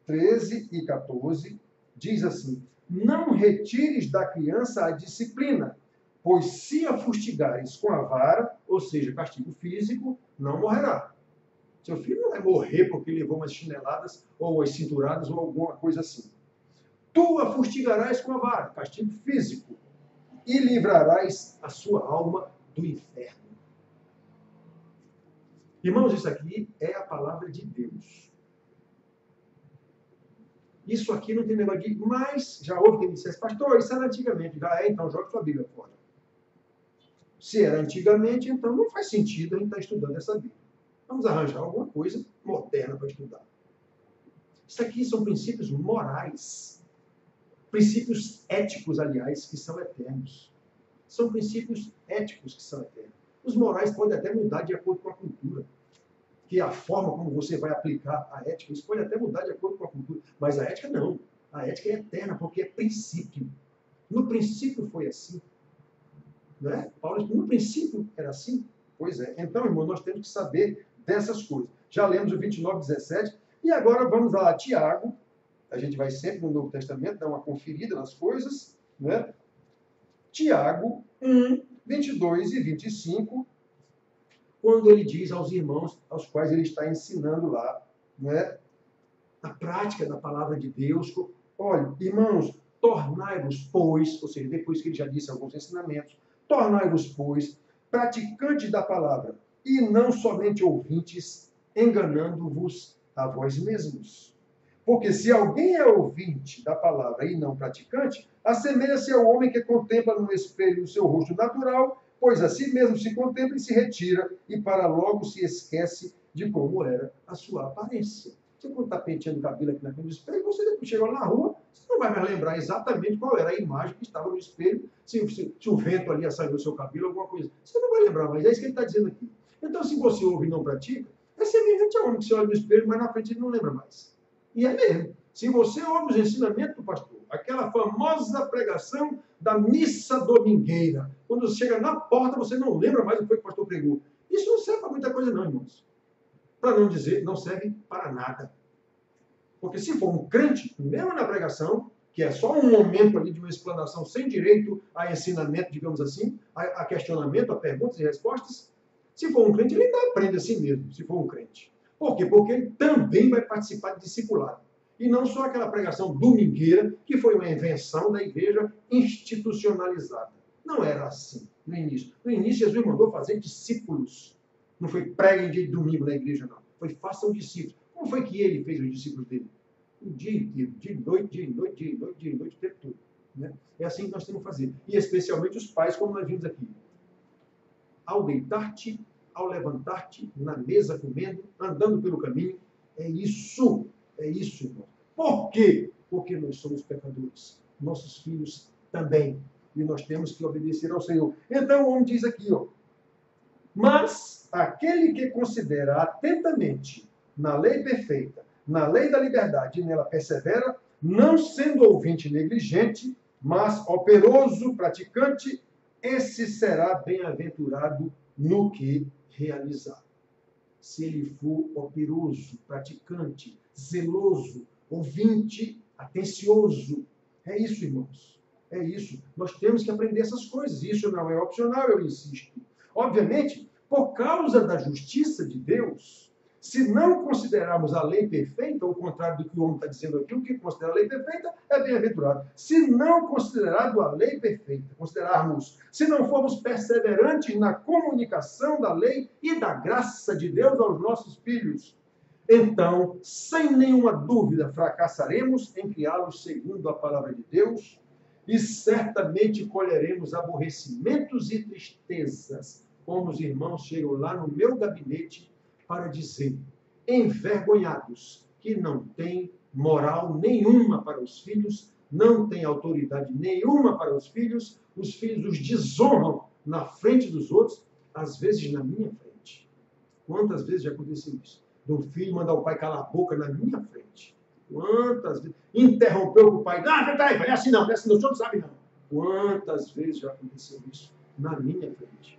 13 e 14 diz assim: não retires da criança a disciplina, pois se a fustigares com a vara, ou seja, castigo físico, não morrerá. Seu filho não vai morrer porque levou umas chineladas, ou umas cinturadas, ou alguma coisa assim. Tu a fustigarás com a vara, castigo físico, e livrarás a sua alma do inferno. Irmãos, isso aqui é a palavra de Deus. Isso aqui não tem negócio de... Mas já houve quem dissesse, pastor, isso era antigamente. Então joga sua Bíblia fora. Se era antigamente, então não faz sentido a gente estar estudando essa Bíblia. Vamos arranjar alguma coisa moderna para estudar. Isso aqui são princípios morais. Princípios éticos, aliás, que são eternos. São princípios éticos que são eternos. Os morais podem até mudar de acordo com a cultura. Que a forma como você vai aplicar a ética, isso pode até mudar de acordo com a cultura. Mas a ética não. A ética é eterna, porque é princípio. No princípio foi assim. Não é? Paulo, no princípio era assim. Pois é. Então, irmão, nós temos que saber dessas coisas. Já lemos o 29, 17. E agora vamos lá a Tiago. A gente vai sempre no Novo Testamento dar uma conferida nas coisas. Né? Tiago 1, 22 e 25. Quando ele diz aos irmãos aos quais ele está ensinando lá, né, a prática da palavra de Deus. Olha, irmãos, tornai-vos, pois, ou seja, depois que ele já disse alguns ensinamentos, tornai-vos, pois, praticantes da palavra, e não somente ouvintes, enganando-vos a vós mesmos. Porque se alguém é ouvinte da palavra e não praticante, assemelha-se ao homem que contempla no espelho o seu rosto natural, pois a si mesmo se contempla e se retira, e para logo se esquece de como era a sua aparência. Você, quando está penteando o cabelo aqui na frente do espelho, você depois chegou na rua, você não vai mais lembrar exatamente qual era a imagem que estava no espelho, se o vento ali assaiu o seu cabelo, alguma coisa. Você não vai lembrar, mas é isso que ele está dizendo aqui. Então, se você ouve e não pratica, é semelhante a um homem que se olha no espelho, mas na frente ele não lembra mais. E é mesmo. Se você ouve os ensinamentos do pastor, aquela famosa pregação da missa domingueira, quando você chega na porta, você não lembra mais o que o pastor pregou. Isso não serve para muita coisa não, irmãos. Para não dizer, não serve para nada. Porque se for um crente, mesmo na pregação, que é só um momento ali de uma explanação sem direito a ensinamento, digamos assim, a questionamento, a perguntas e respostas, se for um crente, ele ainda aprende assim mesmo, se for um crente. Por quê? Porque ele também vai participar de discipulado. E não só aquela pregação domingueira, que foi uma invenção da igreja institucionalizada. Não era assim no início. No início, Jesus mandou fazer discípulos. Não foi pregue em dia de domingo na igreja, não. Foi façam discípulos. Como foi que ele fez os discípulos dele? O dia inteiro, de noite, de noite, de noite, de noite, o tempo todo. Né? É assim que nós temos que fazer. E especialmente os pais, como nós vimos aqui. Ao deitar-te, ao levantar-te, na mesa comendo, andando pelo caminho, é isso, irmão. Por quê? Porque nós somos pecadores. Nossos filhos também. E nós temos que obedecer ao Senhor. Então o homem diz aqui, ó. Mas aquele que considera atentamente na lei perfeita, na lei da liberdade, e nela persevera, não sendo ouvinte negligente, mas operoso, praticante, esse será bem-aventurado no que realizar. Se ele for operoso, praticante, zeloso, ouvinte, atencioso. É isso, irmãos. É isso. Nós temos que aprender essas coisas. Isso não é opcional, eu insisto. Obviamente, por causa da justiça de Deus, se não considerarmos a lei perfeita, ao contrário do que o homem está dizendo aqui, o que considera a lei perfeita é bem-aventurado. Se não considerarmos a lei perfeita, se não formos perseverantes na comunicação da lei e da graça de Deus aos nossos filhos, então, sem nenhuma dúvida, fracassaremos em criá-los segundo a palavra de Deus e certamente colheremos aborrecimentos e tristezas, como os irmãos chegam lá no meu gabinete para dizer, envergonhados, que não têm moral nenhuma para os filhos, não têm autoridade nenhuma para os filhos os desonram na frente dos outros, às vezes na minha frente. Quantas vezes já aconteceu isso? Do filho mandar o pai calar a boca na minha frente. Quantas vezes? Interrompeu o pai. Não, é assim não, o senhor não sabe não. Quantas vezes já aconteceu isso na minha frente?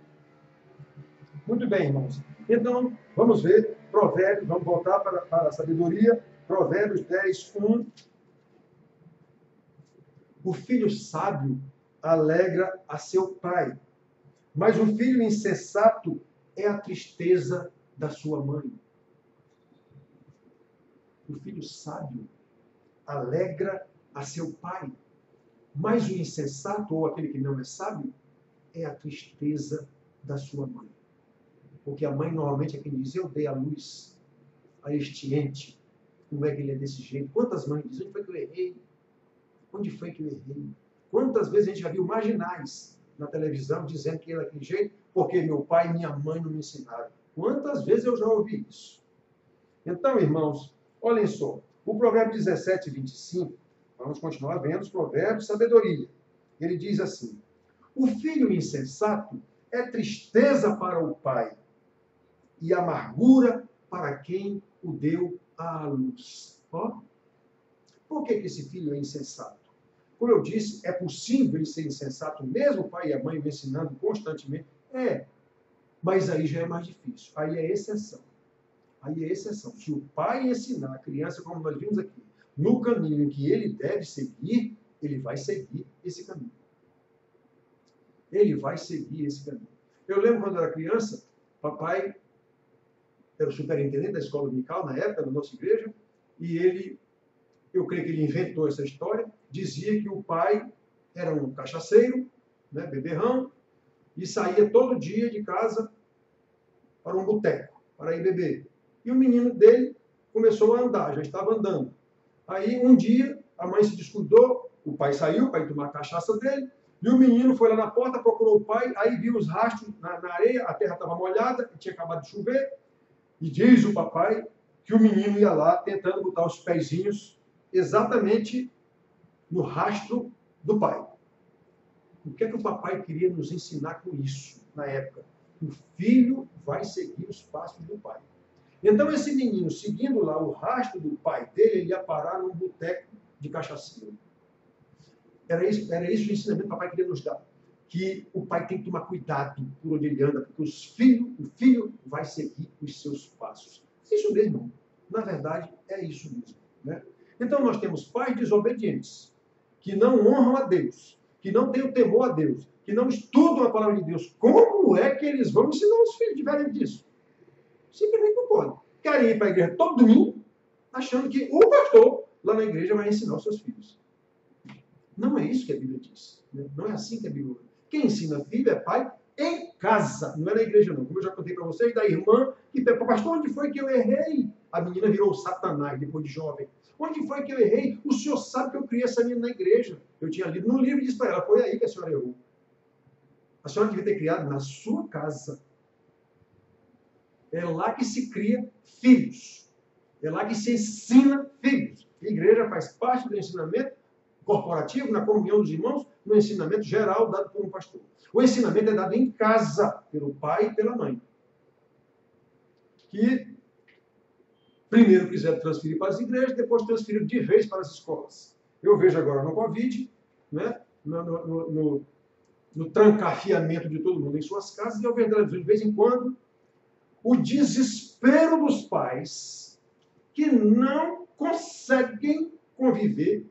Muito bem, irmãos. Então, vamos ver Provérbios, vamos voltar para a sabedoria. Provérbios 10, 1. O filho sábio alegra a seu pai, mas o filho insensato é a tristeza da sua mãe. O filho sábio alegra a seu pai. Mas o insensato, ou aquele que não é sábio, é a tristeza da sua mãe. Porque a mãe normalmente é quem diz, eu dei a luz a este ente. Como é que ele é desse jeito? Quantas mães dizem, onde foi que eu errei? Onde foi que eu errei? Quantas vezes a gente já viu marginais na televisão dizendo que ele é daquele jeito porque meu pai e minha mãe não me ensinaram? Quantas vezes eu já ouvi isso? Então, irmãos, olhem só. O provérbio 17, 25, vamos continuar vendo os provérbios de sabedoria. Ele diz assim, o filho insensato é tristeza para o pai e amargura para quem o deu à luz. Ó, por que esse filho é insensato? Como eu disse, é possível ele ser insensato, mesmo o pai e a mãe me ensinando constantemente? É, mas aí já é mais difícil. Aí é exceção. Aí é exceção. Se o pai ensinar a criança, como nós vimos aqui, no caminho em que ele deve seguir, ele vai seguir esse caminho. Ele vai seguir esse caminho. Eu lembro quando eu era criança, papai era o superintendente da escola dominical, na época, da nossa igreja, e ele, eu creio que ele inventou essa história, dizia que o pai era um cachaceiro, né, beberrão, e saía todo dia de casa para um boteco, para ir beber. E o menino dele começou a andar, já estava andando. Aí, um dia, a mãe se descuidou, o pai saiu para ir tomar a cachaça dele, e o menino foi lá na porta, procurou o pai, aí viu os rastros na areia, a terra estava molhada, tinha acabado de chover, e diz o papai que o menino ia lá tentando botar os pezinhos exatamente no rastro do pai. O que é que o papai queria nos ensinar com isso, na época? O filho vai seguir os passos do pai. Então, esse menino, seguindo lá o rastro do pai dele, ele ia parar num boteco de cachaceiro. Era isso o ensinamento que o papai queria nos dar. Que o pai tem que tomar cuidado por onde ele anda, porque o filho vai seguir os seus passos. Isso mesmo. Na verdade, é isso mesmo. Né? Então, nós temos pais desobedientes, que não honram a Deus, que não têm o temor a Deus, que não estudam a palavra de Deus. Como é que eles vão ensinar os filhos diferente disso? Simplesmente não podem. Querem ir para a igreja todo domingo, achando que o pastor lá na igreja vai ensinar os seus filhos. Não é isso que a Bíblia diz. Né? Não é assim que a Bíblia diz. Quem ensina filho é pai em casa, não é na igreja não. Como eu já contei para vocês, da irmã que perguntou, pastor, onde foi que eu errei? A menina virou Satanás depois de jovem. Onde foi que eu errei? O senhor sabe que eu criei essa menina na igreja. Eu tinha lido no livro e disse para ela, foi aí que a senhora errou. A senhora devia ter criado na sua casa. É lá que se cria filhos. É lá que se ensina filhos. A igreja faz parte do ensinamento corporativo, na comunhão dos irmãos, no ensinamento geral dado por um pastor. O ensinamento é dado em casa, pelo pai e pela mãe. Que primeiro quiseram transferir para as igrejas, depois transferiram de vez para as escolas. Eu vejo agora no Covid, né, no trancafiamento de todo mundo em suas casas, e eu vejo de vez em quando o desespero dos pais que não conseguem conviver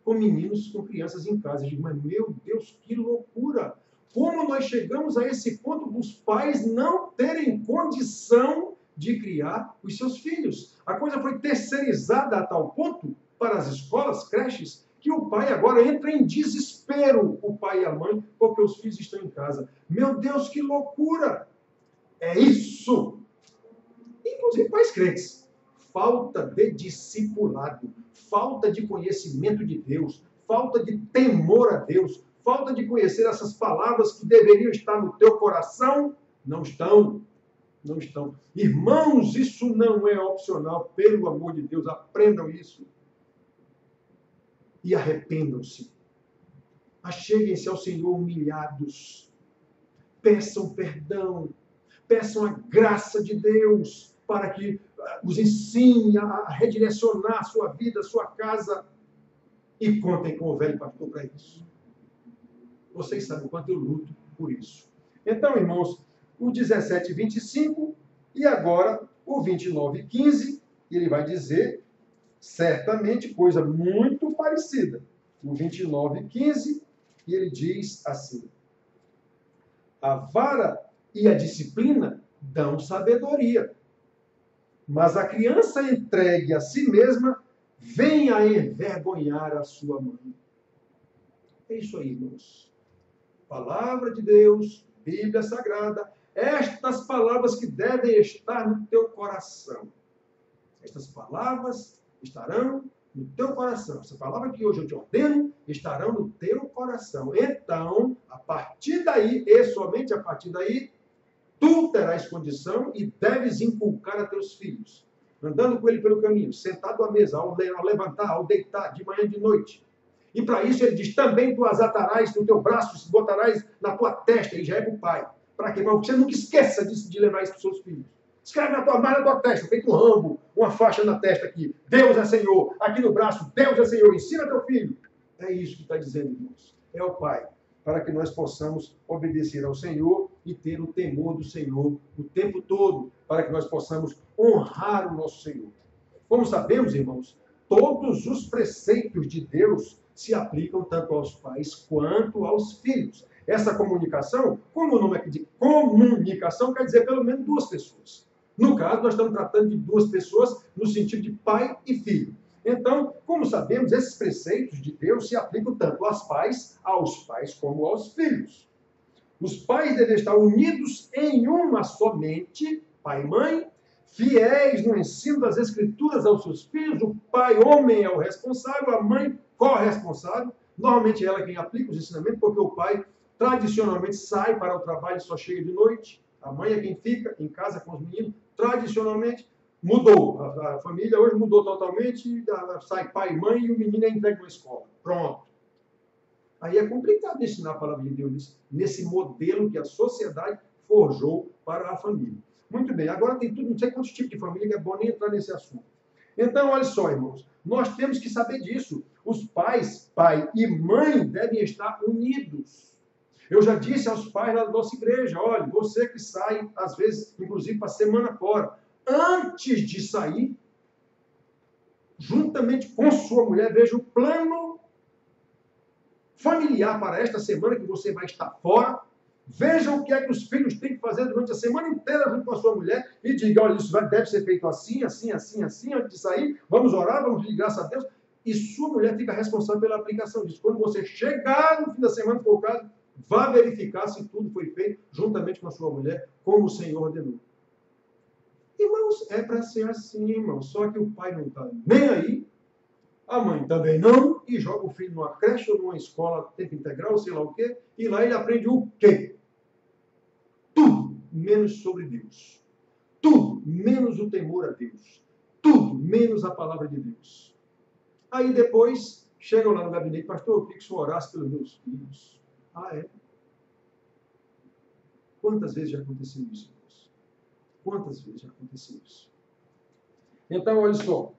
com meninos, com crianças em casa. Eu digo, mas meu Deus, que loucura! Como nós chegamos a esse ponto dos pais não terem condição de criar os seus filhos? A coisa foi terceirizada a tal ponto para as escolas, creches, que o pai agora entra em desespero, o pai e a mãe, porque os filhos estão em casa. Meu Deus, que loucura! É isso! Inclusive pais crentes. Falta de discipulado, falta de conhecimento de Deus, falta de temor a Deus, falta de conhecer essas palavras que deveriam estar no teu coração, não estão. Não estão. Irmãos, isso não é opcional, pelo amor de Deus, aprendam isso. E arrependam-se. Acheguem-se ao Senhor humilhados. Peçam perdão. Peçam a graça de Deus para que os ensine a redirecionar a sua vida, a sua casa. E contem com o velho pastor para isso. Vocês sabem o quanto eu luto por isso. Então, irmãos, o 17:25 e agora o 29:15, ele vai dizer certamente coisa muito parecida. O 29:15, e ele diz assim: a vara e a disciplina dão sabedoria, mas a criança entregue a si mesma venha envergonhar a sua mãe. É isso aí, irmãos. Palavra de Deus, Bíblia Sagrada, estas palavras que devem estar no teu coração. Estas palavras estarão no teu coração. Essa palavra que hoje eu te ordeno estarão no teu coração. Então, a partir daí, e somente a partir daí, tu terás condição e deves inculcar a teus filhos, andando com ele pelo caminho, sentado à mesa, ao levantar, ao deitar, de manhã e de noite. E para isso ele diz, também tu as atarás no teu braço, se botarás na tua testa, e já é para o pai. Para quê? Para que você nunca esqueça de levar isso para os seus filhos. Escreve na tua testa, feito um rambo, uma faixa na testa aqui. Deus é Senhor. Aqui no braço, Deus é Senhor. Ensina teu filho. É isso que está dizendo, irmãos. É o Pai. Para que nós possamos obedecer ao Senhor e ter o temor do Senhor o tempo todo. Para que nós possamos honrar o nosso Senhor. Como sabemos, irmãos, todos os preceitos de Deus se aplicam tanto aos pais quanto aos filhos. Essa comunicação, como o nome aqui de comunicação, quer dizer pelo menos duas pessoas. No caso, nós estamos tratando de duas pessoas no sentido de pai e filho. Então, como sabemos, esses preceitos de Deus se aplicam tanto aos pais como aos filhos. Os pais devem estar unidos em uma só mente, pai e mãe, fiéis no ensino das Escrituras aos seus filhos. O pai, homem, é o responsável, a mãe, corresponsável. Normalmente ela é quem aplica os ensinamentos, porque o pai tradicionalmente sai para o trabalho e só chega de noite. A mãe é quem fica em casa com os meninos. Tradicionalmente, mudou. A família hoje mudou totalmente. Sai pai e mãe e o menino é entregue na escola. Pronto. Aí é complicado ensinar a palavra de Deus nesse modelo que a sociedade forjou para a família. Muito bem, agora tem tudo, não sei quantos tipos de família, que é bom nem entrar nesse assunto. Então, olha só, irmãos, nós temos que saber disso. Os pais, pai e mãe, devem estar unidos. Eu já disse aos pais da nossa igreja, olha, você que sai, às vezes, inclusive para semana fora, antes de sair, juntamente com sua mulher, veja o plano familiar para esta semana que você vai estar fora. Veja o que é que os filhos têm que fazer durante a semana inteira junto com a sua mulher e diga, olha, isso deve ser feito assim, assim, assim, assim, antes de sair, vamos orar, vamos pedir graça a Deus. E sua mulher fica responsável pela aplicação disso. Quando você chegar no fim da semana, se for o caso, vá verificar se tudo foi feito juntamente com a sua mulher, como o Senhor ordenou. Irmãos, é para ser assim, irmãos. Só que o pai não está nem aí, a mãe também não, e joga o filho numa creche ou numa escola tempo integral, sei lá o quê, e lá ele aprende o quê? Tudo menos sobre Deus. Tudo menos o temor a Deus. Tudo menos a palavra de Deus. Aí depois, chegam lá no gabinete, pastor, eu queria que o senhor orasse pelos meus filhos. Ah, é? Quantas vezes já aconteceu isso, irmãos? Quantas vezes já aconteceu isso? Então, olha só.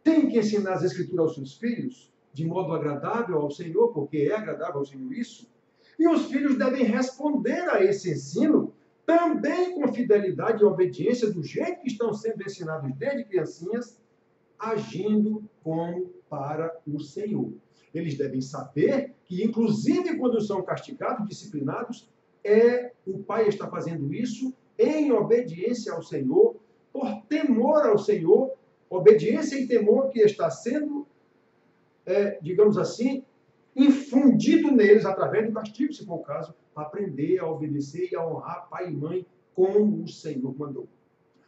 Tem que ensinar as Escrituras aos seus filhos de modo agradável ao Senhor, porque é agradável ao Senhor isso. E os filhos devem responder a esse ensino também com fidelidade e obediência do jeito que estão sendo ensinados desde criancinhas, agindo como para o Senhor. Eles devem saber que, inclusive quando são castigados, disciplinados, o pai está fazendo isso em obediência ao Senhor, por temor ao Senhor, obediência e temor que está sendo, digamos assim, infundido neles através do castigo, se for o caso, para aprender a obedecer e a honrar pai e mãe como o Senhor mandou.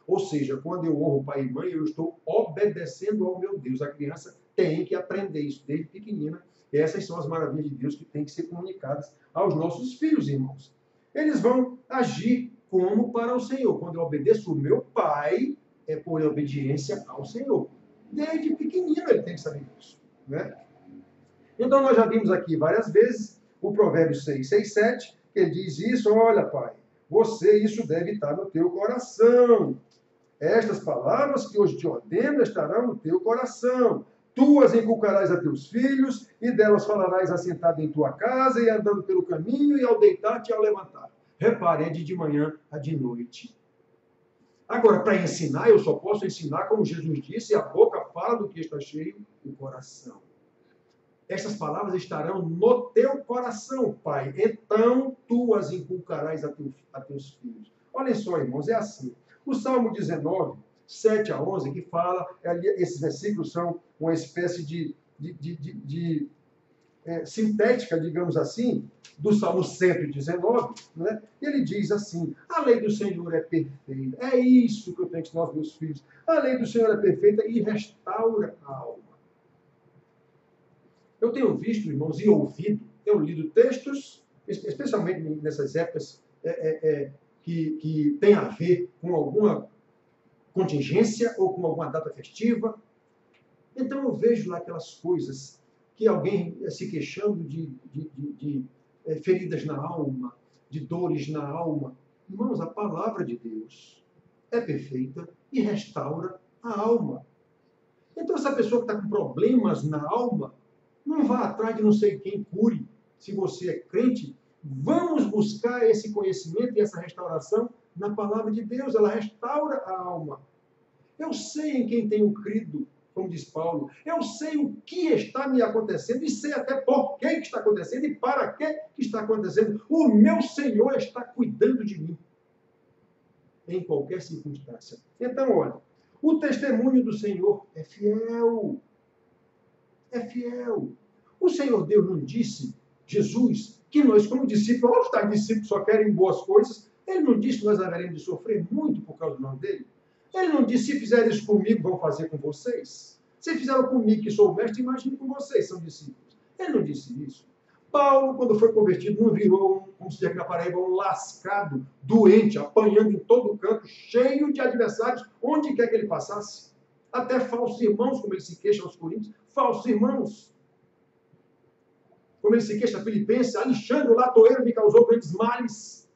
Ou seja, quando eu honro pai e mãe, eu estou obedecendo ao meu Deus. A criança tem que aprender isso desde pequenina. E essas são as maravilhas de Deus que têm que ser comunicadas aos nossos filhos, irmãos. Eles vão agir como para o Senhor. Quando eu obedeço o meu pai, é por obediência ao Senhor. Desde pequenino ele tem que saber isso, né? Então nós já vimos aqui várias vezes o Provérbios 6:7, que ele diz isso, olha pai, isso deve estar no teu coração. Estas palavras que hoje te ordeno estarão no teu coração. Tu as inculcarás a teus filhos, e delas falarás assentado em tua casa, e andando pelo caminho, e ao deitar-te e ao levantar. Repare, é de manhã a de noite. Agora, para ensinar, eu só posso ensinar, como Jesus disse, a boca fala do que está cheio, o coração. Estas palavras estarão no teu coração, pai. Então, tu as inculcarás a teus filhos. Olhem só, irmãos, é assim. O Salmo 19 7 a 11, que fala, esses versículos são uma espécie de sintética, digamos assim, do Salmo 119, né? Ele diz assim: a lei do Senhor é perfeita. É isso que eu tenho que ensinar aos meus filhos. A lei do Senhor é perfeita e restaura a alma. Eu tenho visto, irmãos, e ouvido, tenho lido textos, especialmente nessas épocas que tem a ver com alguma contingência ou com alguma data festiva. Então eu vejo lá aquelas coisas que alguém se queixando de feridas na alma, de dores na alma. Irmãos, a palavra de Deus é perfeita e restaura a alma. Então essa pessoa que está com problemas na alma, não vá atrás de não sei quem cure. Se você é crente, vamos buscar esse conhecimento e essa restauração na palavra de Deus. Ela restaura a alma. Eu sei em quem tenho crido, como diz Paulo. Eu sei o que está me acontecendo e sei até por que está acontecendo e para que está acontecendo. O meu Senhor está cuidando de mim em qualquer circunstância. Então, olha, o testemunho do Senhor é fiel. É fiel. O Senhor Deus não disse, Jesus, que nós, como discípulos, vamos estar discípulos só querem boas coisas. Ele não disse que nós haveremos de sofrer muito por causa do nome dele. Ele não disse, se fizerem isso comigo, vão fazer com vocês. Se fizeram comigo, que sou o mestre, imagine com vocês, são discípulos. Ele não disse isso. Paulo, quando foi convertido, não virou, como se diz aqui na Paraíba, um lascado, doente, apanhando em todo canto, cheio de adversários, onde quer que ele passasse. Até falsos irmãos, como ele se queixa aos Coríntios, falsos irmãos. Como ele se queixa a Filipenses, Alexandre, o latoeiro, me causou grandes males.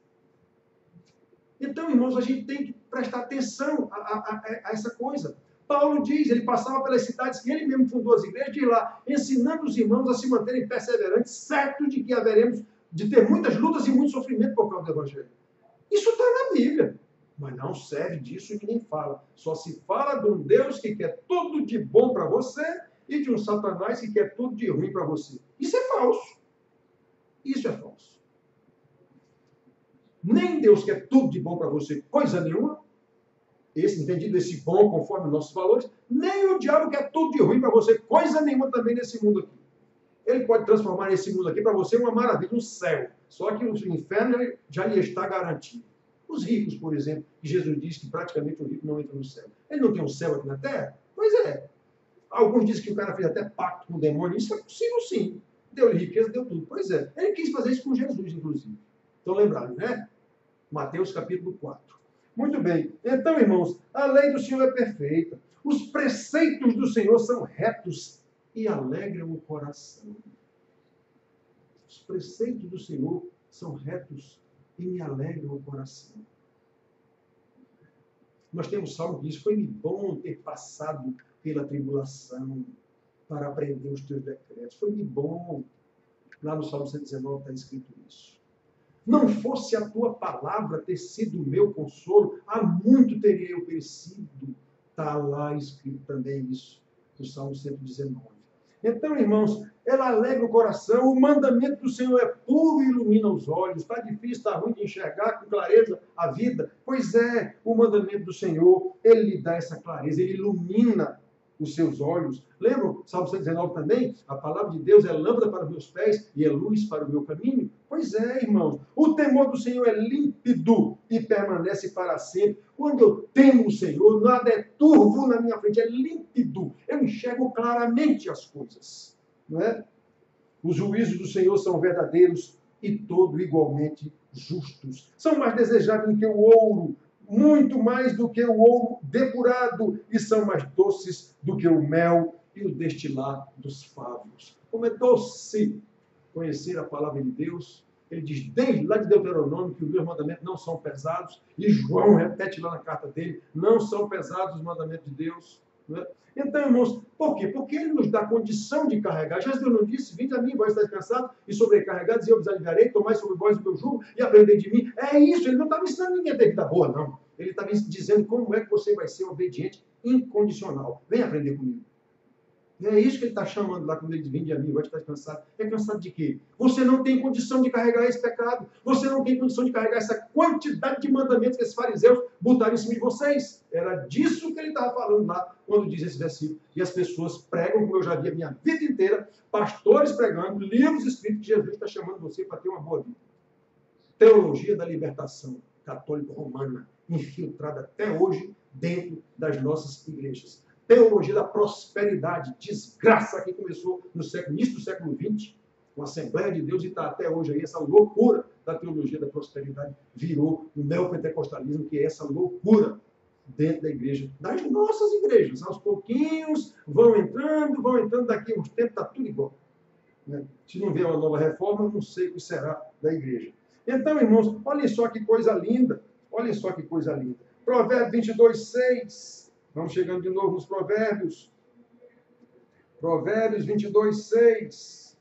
Então, irmãos, a gente tem que prestar atenção a essa coisa. Paulo diz, ele passava pelas cidades que ele mesmo fundou as igrejas, de lá, ensinando os irmãos a se manterem perseverantes, certo de que haveremos de ter muitas lutas e muito sofrimento por causa do Evangelho. Isso está na Bíblia, mas não serve disso e nem fala. Só se fala de um Deus que quer tudo de bom para você e de um Satanás que quer tudo de ruim para você. Isso é falso. Isso é falso. Nem Deus quer tudo de bom para você, coisa nenhuma. Entendido esse bom conforme nossos valores. Nem o diabo quer tudo de ruim para você, coisa nenhuma também nesse mundo aqui. Ele pode transformar esse mundo aqui para você uma maravilha, um céu. Só que o inferno já lhe está garantido. Os ricos, por exemplo, que Jesus diz que praticamente o rico não entra no céu. Ele não tem um céu aqui na terra? Pois é. Alguns dizem que o cara fez até pacto com o demônio. Isso é possível, sim. Deu-lhe riqueza, deu tudo. Pois é. Ele quis fazer isso com Jesus, inclusive. Estão lembrados, né? Mateus capítulo 4. Muito bem. Então, irmãos, a lei do Senhor é perfeita. Os preceitos do Senhor são retos e alegram o coração. Os preceitos do Senhor são retos e me alegram o coração. Nós temos salmo que diz, foi-me bom ter passado pela tribulação para aprender os teus decretos. Foi-me bom. Lá no Salmo 119 está escrito isso. Não fosse a tua palavra ter sido o meu consolo, há muito teria eu perecido. Está lá escrito também isso, no Salmo 119. Então, irmãos, ela alegra o coração, o mandamento do Senhor é puro e ilumina os olhos. Está difícil, está ruim de enxergar com clareza a vida. Pois é, o mandamento do Senhor, ele lhe dá essa clareza, ele ilumina os seus olhos. Lembra o Salmo 119 também? A palavra de Deus é lâmpada para os meus pés e é luz para o meu caminho. Pois é, irmãos. O temor do Senhor é límpido e permanece para sempre. Quando eu temo o Senhor, nada é turvo na minha frente, é límpido. Eu enxergo claramente as coisas. Não é? Os juízos do Senhor são verdadeiros e todo igualmente justos. São mais desejáveis do que o ouro, muito mais do que o ouro depurado, e são mais doces do que o mel e o destilar dos favos. Como é doce conhecer a palavra de Deus. Ele diz, desde lá de Deuteronômio, que os meus mandamentos não são pesados, e João repete lá na carta dele, não são pesados os mandamentos de Deus. Não é? Então, irmãos, por quê? Porque ele nos dá condição de carregar. Jesus não disse, vinde a mim, vós estáis cansados e sobrecarregados, e eu vos aliviarei, tomai sobre vós o meu jugo e aprendei de mim. É isso, ele não estava ensinando ninguém a ter vida boa, não. Ele estava dizendo como é que você vai ser obediente incondicional. Vem aprender comigo. E é isso que ele está chamando lá quando ele diz, vinde a mim, vai estar cansado. É cansado de quê? Você não tem condição de carregar esse pecado. Você não tem condição de carregar essa quantidade de mandamentos que esses fariseus botaram em cima de vocês. Era disso que ele estava falando lá, quando diz esse versículo. E as pessoas pregam, como eu já vi a minha vida inteira, pastores pregando, livros escritos que Jesus está chamando você para ter uma boa vida. Teologia da libertação católico-romana, infiltrada até hoje dentro das nossas igrejas. Teologia da prosperidade, desgraça que começou no início do século XX, com a Assembleia de Deus, e está até hoje aí, essa loucura da teologia da prosperidade virou o neopentecostalismo, que é essa loucura dentro da igreja, das nossas igrejas. Aos pouquinhos vão entrando, daqui a uns tempos está tudo igual. Né? Se não vier uma nova reforma, eu não sei o que será da igreja. Então, irmãos, olhem só que coisa linda, olhem só que coisa linda. Provérbios 22:6. Vamos chegando de novo nos Provérbios. Provérbios 22:6.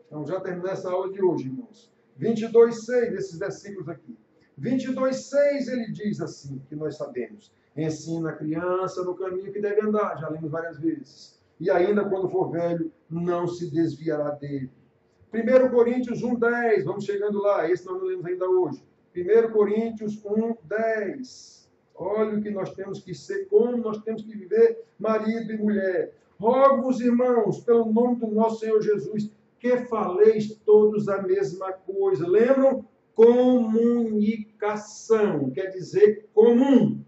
Então, já terminamos essa aula de hoje, irmãos. 22:6, esses versículos aqui. 22:6, ele diz assim, que nós sabemos. Ensina a criança no caminho que deve andar, já lemos várias vezes. E ainda quando for velho, não se desviará dele. 1 Coríntios 1:10, vamos chegando lá, esse nós não lemos ainda hoje. 1 Coríntios 1:10. Olha o que nós temos que ser, como nós temos que viver, marido e mulher. Rogo-vos, irmãos, pelo nome do nosso Senhor Jesus, que faleis todos a mesma coisa. Lembram? Comunicação, quer dizer comum.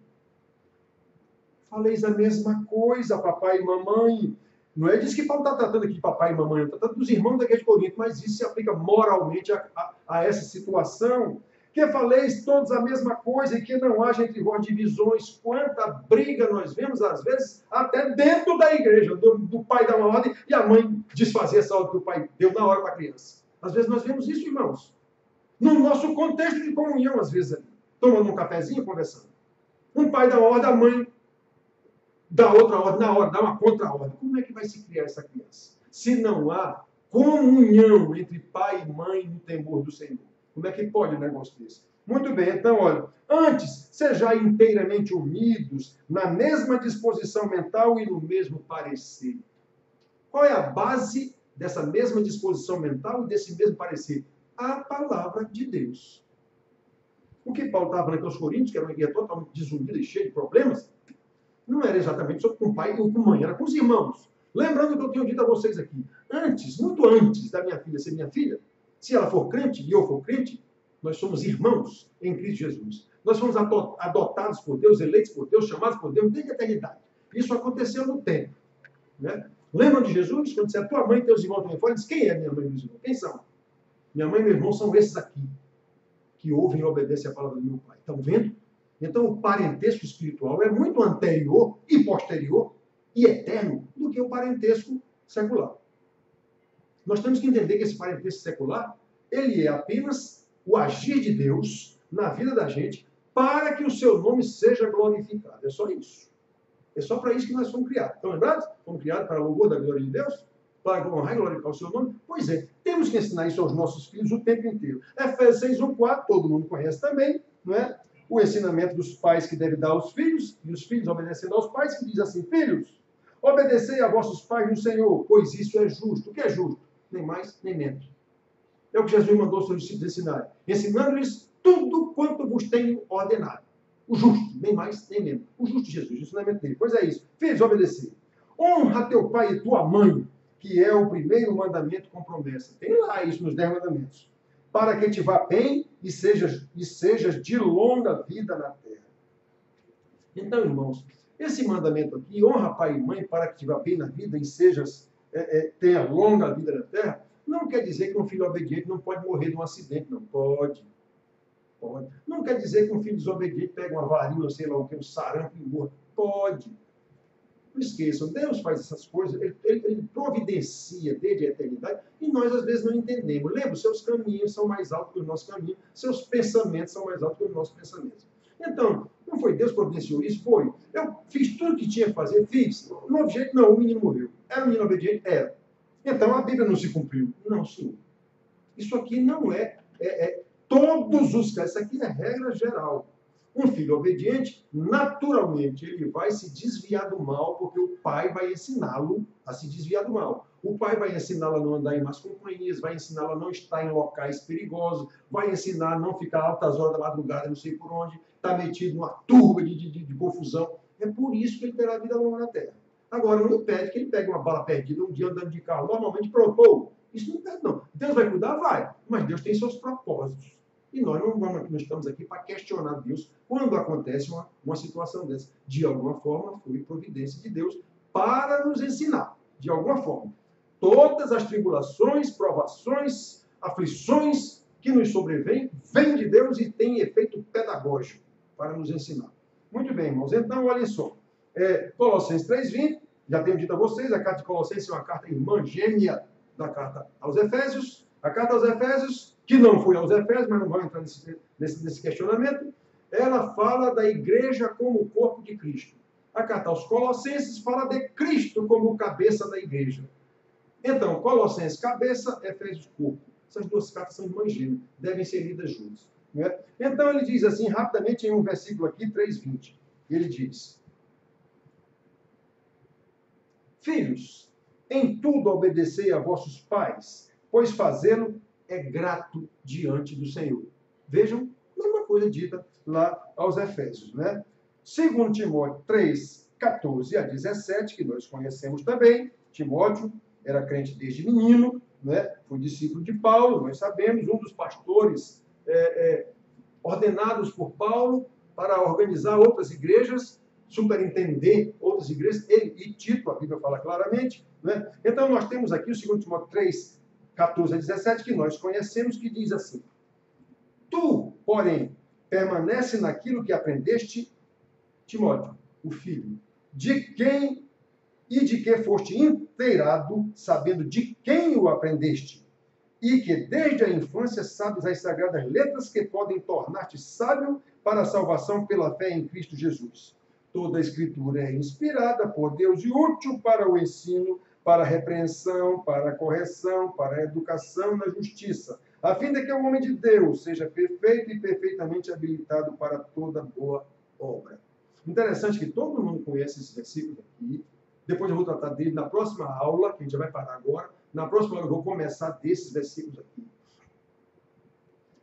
Faleis a mesma coisa, papai e mamãe. Não é disso que Paulo está tratando aqui de papai e mamãe, está tratando dos irmãos da igreja de Corinto, mas isso se aplica moralmente a essa situação. Que faleis todos a mesma coisa e que não haja entre vós divisões. Quanta briga nós vemos, às vezes, até dentro da igreja, do pai dar uma ordem e a mãe desfazer essa ordem que o pai deu na hora para a criança. Às vezes nós vemos isso, irmãos. No nosso contexto de comunhão, às vezes, ali, tomando um cafezinho, conversando. Um pai dá uma ordem, a mãe dá outra ordem, na hora, dá uma contra-ordem. Como é que vai se criar essa criança? Se não há comunhão entre pai e mãe no temor do Senhor. Como é que pode um negócio desse? Muito bem, então, olha, antes, sejais inteiramente unidos, na mesma disposição mental e no mesmo parecer. Qual é a base dessa mesma disposição mental e desse mesmo parecer? A palavra de Deus. O que Paulo estava falando com os Coríntios, que era uma igreja totalmente desunida e cheia de problemas, não era exatamente sobre com o pai ou com a mãe, era com os irmãos. Lembrando que eu tenho dito a vocês aqui, antes, muito antes da minha filha ser minha filha, se ela for crente e eu for crente, nós somos irmãos em Cristo Jesus. Nós fomos adotados por Deus, eleitos por Deus, chamados por Deus desde a eternidade. Isso aconteceu no tempo. Né? Lembram de Jesus? Quando disse, a tua mãe e teus irmãos também foram, ele disse, quem é minha mãe e meus irmãos? Quem são? Minha mãe e meu irmão são esses aqui, que ouvem e obedecem a palavra do meu pai. Estão vendo? Então, o parentesco espiritual é muito anterior e posterior e eterno do que o parentesco secular. Nós temos que entender que esse parentesco secular, ele é apenas o agir de Deus na vida da gente para que o seu nome seja glorificado. É só isso. É só para isso que nós fomos criados. Estão lembrados? Fomos criados para o louvor da glória de Deus? Para honrar e glorificar o seu nome? Pois é, temos que ensinar isso aos nossos filhos o tempo inteiro. Efésios 6:1-4, todo mundo conhece também, não é? O ensinamento dos pais que deve dar aos filhos, e os filhos obedecendo aos pais, que diz assim, filhos, obedecei a vossos pais no Senhor, pois isso é justo. O que é justo? Nem mais, nem menos. É o que Jesus mandou os seus discípulos ensinarem. Ensinando-lhes tudo quanto vos tenho ordenado. O justo, nem mais, nem menos. O justo Jesus, o ensinamento dele. Pois é isso. Filhos, obedecer. Honra teu pai e tua mãe, que é o primeiro mandamento com promessa. Tem lá isso nos 10 mandamentos. Para que te vá bem e sejas de longa vida na terra. Então, irmãos, esse mandamento aqui, honra pai e mãe para que te vá bem na vida e tenha longa vida na terra, não quer dizer que um filho obediente não pode morrer de um acidente, não. Pode. Não quer dizer que um filho desobediente pega uma varíola, sei lá o que, um sarampo e morra. Pode. Não esqueçam, Deus faz essas coisas, ele providencia desde a eternidade e nós às vezes não entendemos. Lembra, seus caminhos são mais altos que os nossos caminhos, seus pensamentos são mais altos que os nossos pensamentos. Então, não foi Deus que providenciou isso? Foi. Eu fiz tudo o que tinha que fazer, fiz. No objeto, não, o menino morreu. Era um menino obediente? Era. Então, a Bíblia não se cumpriu. Não, senhor. Isso aqui não é todos os casos. Isso aqui é regra geral. Um filho obediente, naturalmente, ele vai se desviar do mal, porque o pai vai ensiná-lo a se desviar do mal. O pai vai ensiná-lo a não andar em más companhias, vai ensiná-lo a não estar em locais perigosos, vai ensinar a não ficar altas horas da madrugada, não sei por onde, estar metido numa turba de confusão. É por isso que ele terá vida longa na terra. Agora, não impede que ele pegue uma bala perdida um dia andando de carro, normalmente pronto. Isso não impede, não. Deus vai cuidar? Vai. Mas Deus tem seus propósitos. E nós não estamos aqui para questionar Deus quando acontece uma situação dessa. De alguma forma, foi providência de Deus para nos ensinar. De alguma forma. Todas as tribulações, provações, aflições que nos sobrevêm, vêm de Deus e têm efeito pedagógico para nos ensinar. Muito bem, irmãos. Então, olhem só. Colossenses 3:20, já tenho dito a vocês, a carta de Colossenses é uma carta irmã gêmea da carta aos Efésios. A carta aos Efésios, que não foi aos Efésios, mas não vamos entrar nesse questionamento, ela fala da igreja como o corpo de Cristo. A carta aos Colossenses fala de Cristo como cabeça da igreja. Então, Colossenses, cabeça, Efésios, corpo. Essas duas cartas são irmãs gêmeas, devem ser lidas juntas. Né? Então, ele diz assim, rapidamente, em um versículo aqui, 3:20. Ele diz: Filhos, em tudo obedecei a vossos pais, pois fazê-lo é grato diante do Senhor. Vejam, mesma coisa dita lá aos Efésios, né? 2 Timóteo 3:14-17, que nós conhecemos também. Timóteo era crente desde menino, né? Foi discípulo de Paulo, nós sabemos, um dos pastores ordenados por Paulo para organizar outras igrejas, superintender outras igrejas, ele e Tito, a Bíblia fala claramente. Né? Então, nós temos aqui o 2 Timóteo 3:14-17, que nós conhecemos, que diz assim: Tu, porém, permanece naquilo que aprendeste, Timóteo, o filho, de que foste inteirado, sabendo de quem o aprendeste, e que desde a infância sabes as sagradas letras que podem tornar-te sábio para a salvação pela fé em Cristo Jesus. Toda a Escritura é inspirada por Deus e útil para o ensino, para a repreensão, para a correção, para a educação na justiça, a fim de que o homem de Deus seja perfeito e perfeitamente habilitado para toda boa obra. Interessante que todo mundo conhece esse versículo aqui. Depois eu vou tratar dele na próxima aula, que a gente já vai parar agora. Na próxima aula eu vou começar desses versículos aqui.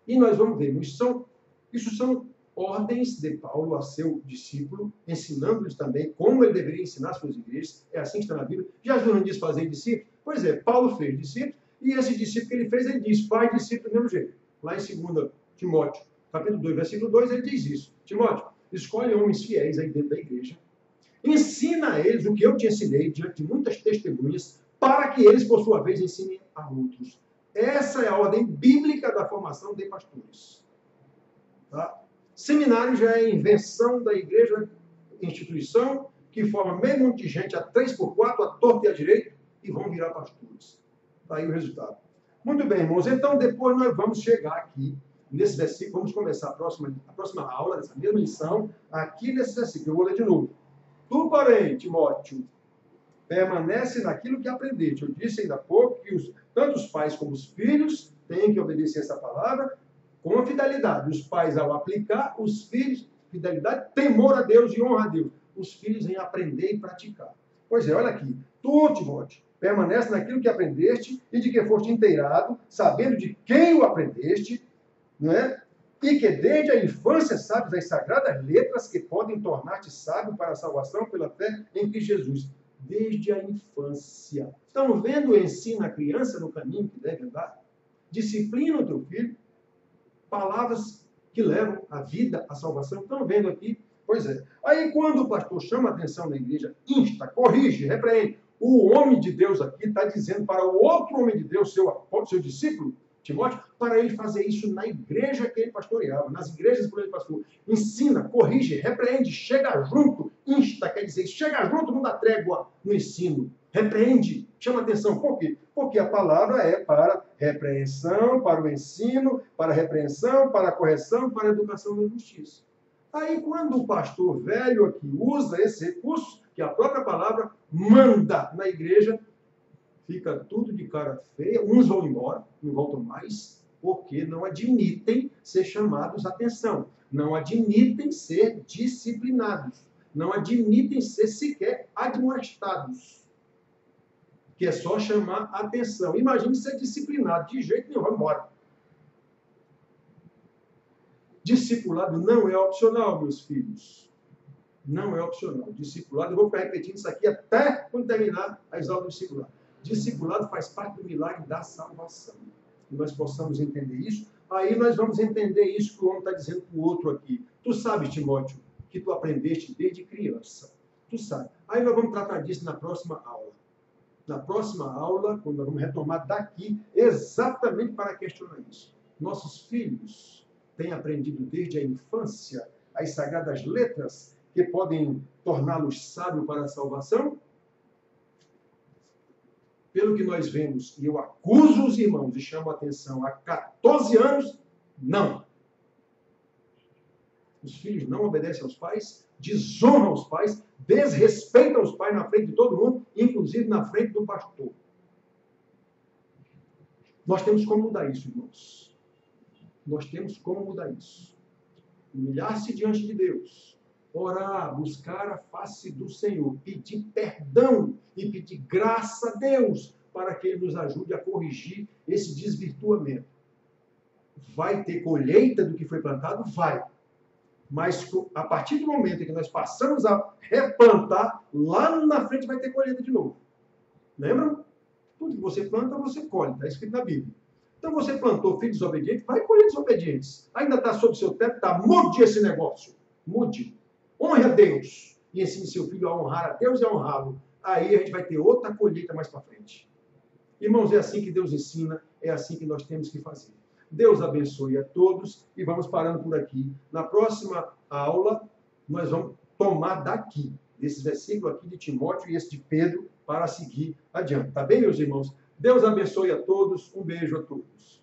E nós vamos ver, isso são ordens de Paulo a seu discípulo, ensinando-lhes também como ele deveria ensinar as suas igrejas. É assim que está na Bíblia. Jesus não diz fazer discípulos? Pois é, Paulo fez discípulos, e esse discípulo que ele fez, ele diz, faz discípulo do mesmo jeito. Lá em 2 Timóteo, capítulo 2, versículo 2, ele diz isso. Timóteo, escolhe homens fiéis aí dentro da igreja, ensina a eles o que eu te ensinei diante de muitas testemunhas, para que eles, por sua vez, ensinem a outros. Essa é a ordem bíblica da formação de pastores. Tá? Seminário já é invenção da igreja, instituição, que forma meio monte de gente, a 3x4, a torta e a direita, e vão virar pastores. Está aí o resultado. Muito bem, irmãos. Então, depois nós vamos chegar aqui, nesse versículo, vamos começar a próxima aula, dessa mesma lição, aqui nesse versículo. Eu vou ler de novo. Tu, porém, Timóteo, permanece naquilo que aprendeste. Eu disse ainda há pouco que tanto os pais como os filhos têm que obedecer essa palavra com a fidelidade. Os pais, ao aplicar, os filhos, fidelidade, temor a Deus e honra a Deus. Os filhos em aprender e praticar. Pois é, olha aqui. Tu, Timóteo, permanece naquilo que aprendeste e de que foste inteirado, sabendo de quem o aprendeste, não é? E que desde a infância sabes as sagradas letras que podem tornar-te sábio para a salvação pela fé em Cristo Jesus. Desde a infância. Estão vendo? Ensina a criança no caminho que deve andar. Disciplina o teu filho. Palavras que levam a vida, a salvação. Estão vendo aqui? Pois é. Aí quando o pastor chama a atenção na igreja, insta, corrige, repreende. O homem de Deus aqui está dizendo para o outro homem de Deus, seu discípulo, Timóteo, para ele fazer isso na igreja que ele pastoreava, nas igrejas por ele pastor. Ensina, corrige, repreende, chega junto, insta, quer dizer, chega junto, não dá trégua no ensino. Repreende, chama atenção. Por quê? Porque a palavra é para repreensão, para o ensino, para a repreensão, para a correção, para a educação na justiça. Aí, quando o pastor velho aqui usa esse recurso, que a própria palavra manda na igreja, fica tudo de cara feia, uns vão embora, não voltam mais, porque não admitem ser chamados a atenção. não admitem ser disciplinados, não admitem ser sequer admoestados, que é só chamar a atenção. Imagine ser disciplinado, de jeito nenhum, vai embora. Discipulado não é opcional, meus filhos. Não é opcional. Discipulado, eu vou ficar repetindo isso aqui até quando terminar as aulas do discipulado. Discipulado faz parte do milagre da salvação. Que nós possamos entender isso. Aí nós vamos entender isso que o homem está dizendo para o outro aqui. Tu sabes, Timóteo, que tu aprendeste desde criança. Tu sabe. Aí nós vamos tratar disso na próxima aula. Na próxima aula, quando nós vamos retomar daqui, exatamente para questionar isso. Nossos filhos têm aprendido desde a infância as sagradas letras que podem torná-los sábios para a salvação? Pelo que nós vemos, e eu acuso os irmãos e chamo a atenção, há 14 anos, não. Os filhos não obedecem aos pais, desonram os pais, desrespeitam os pais na frente de todo mundo, inclusive na frente do pastor. Nós temos como mudar isso, irmãos. Nós temos como mudar isso. Humilhar-se diante de Deus, orar, buscar a face do Senhor, pedir perdão e pedir graça a Deus para que Ele nos ajude a corrigir esse desvirtuamento. Vai ter colheita do que foi plantado? Vai. Mas a partir do momento em que nós passamos a replantar, lá na frente vai ter colheita de novo. Lembram? Tudo que você planta, você colhe. Está escrito na Bíblia. Então você plantou filhos desobedientes, vai colher desobedientes. Ainda está sob seu teto, tá, mude esse negócio. Mude. Honre a Deus. E ensine seu filho a honrar a Deus e a honrá-lo. Aí a gente vai ter outra colheita mais para frente. Irmãos, é assim que Deus ensina, é assim que nós temos que fazer. Deus abençoe a todos e vamos parando por aqui. Na próxima aula, nós vamos tomar daqui, desse versículo aqui de Timóteo e esse de Pedro, para seguir adiante. Tá bem, meus irmãos? Deus abençoe a todos. Um beijo a todos.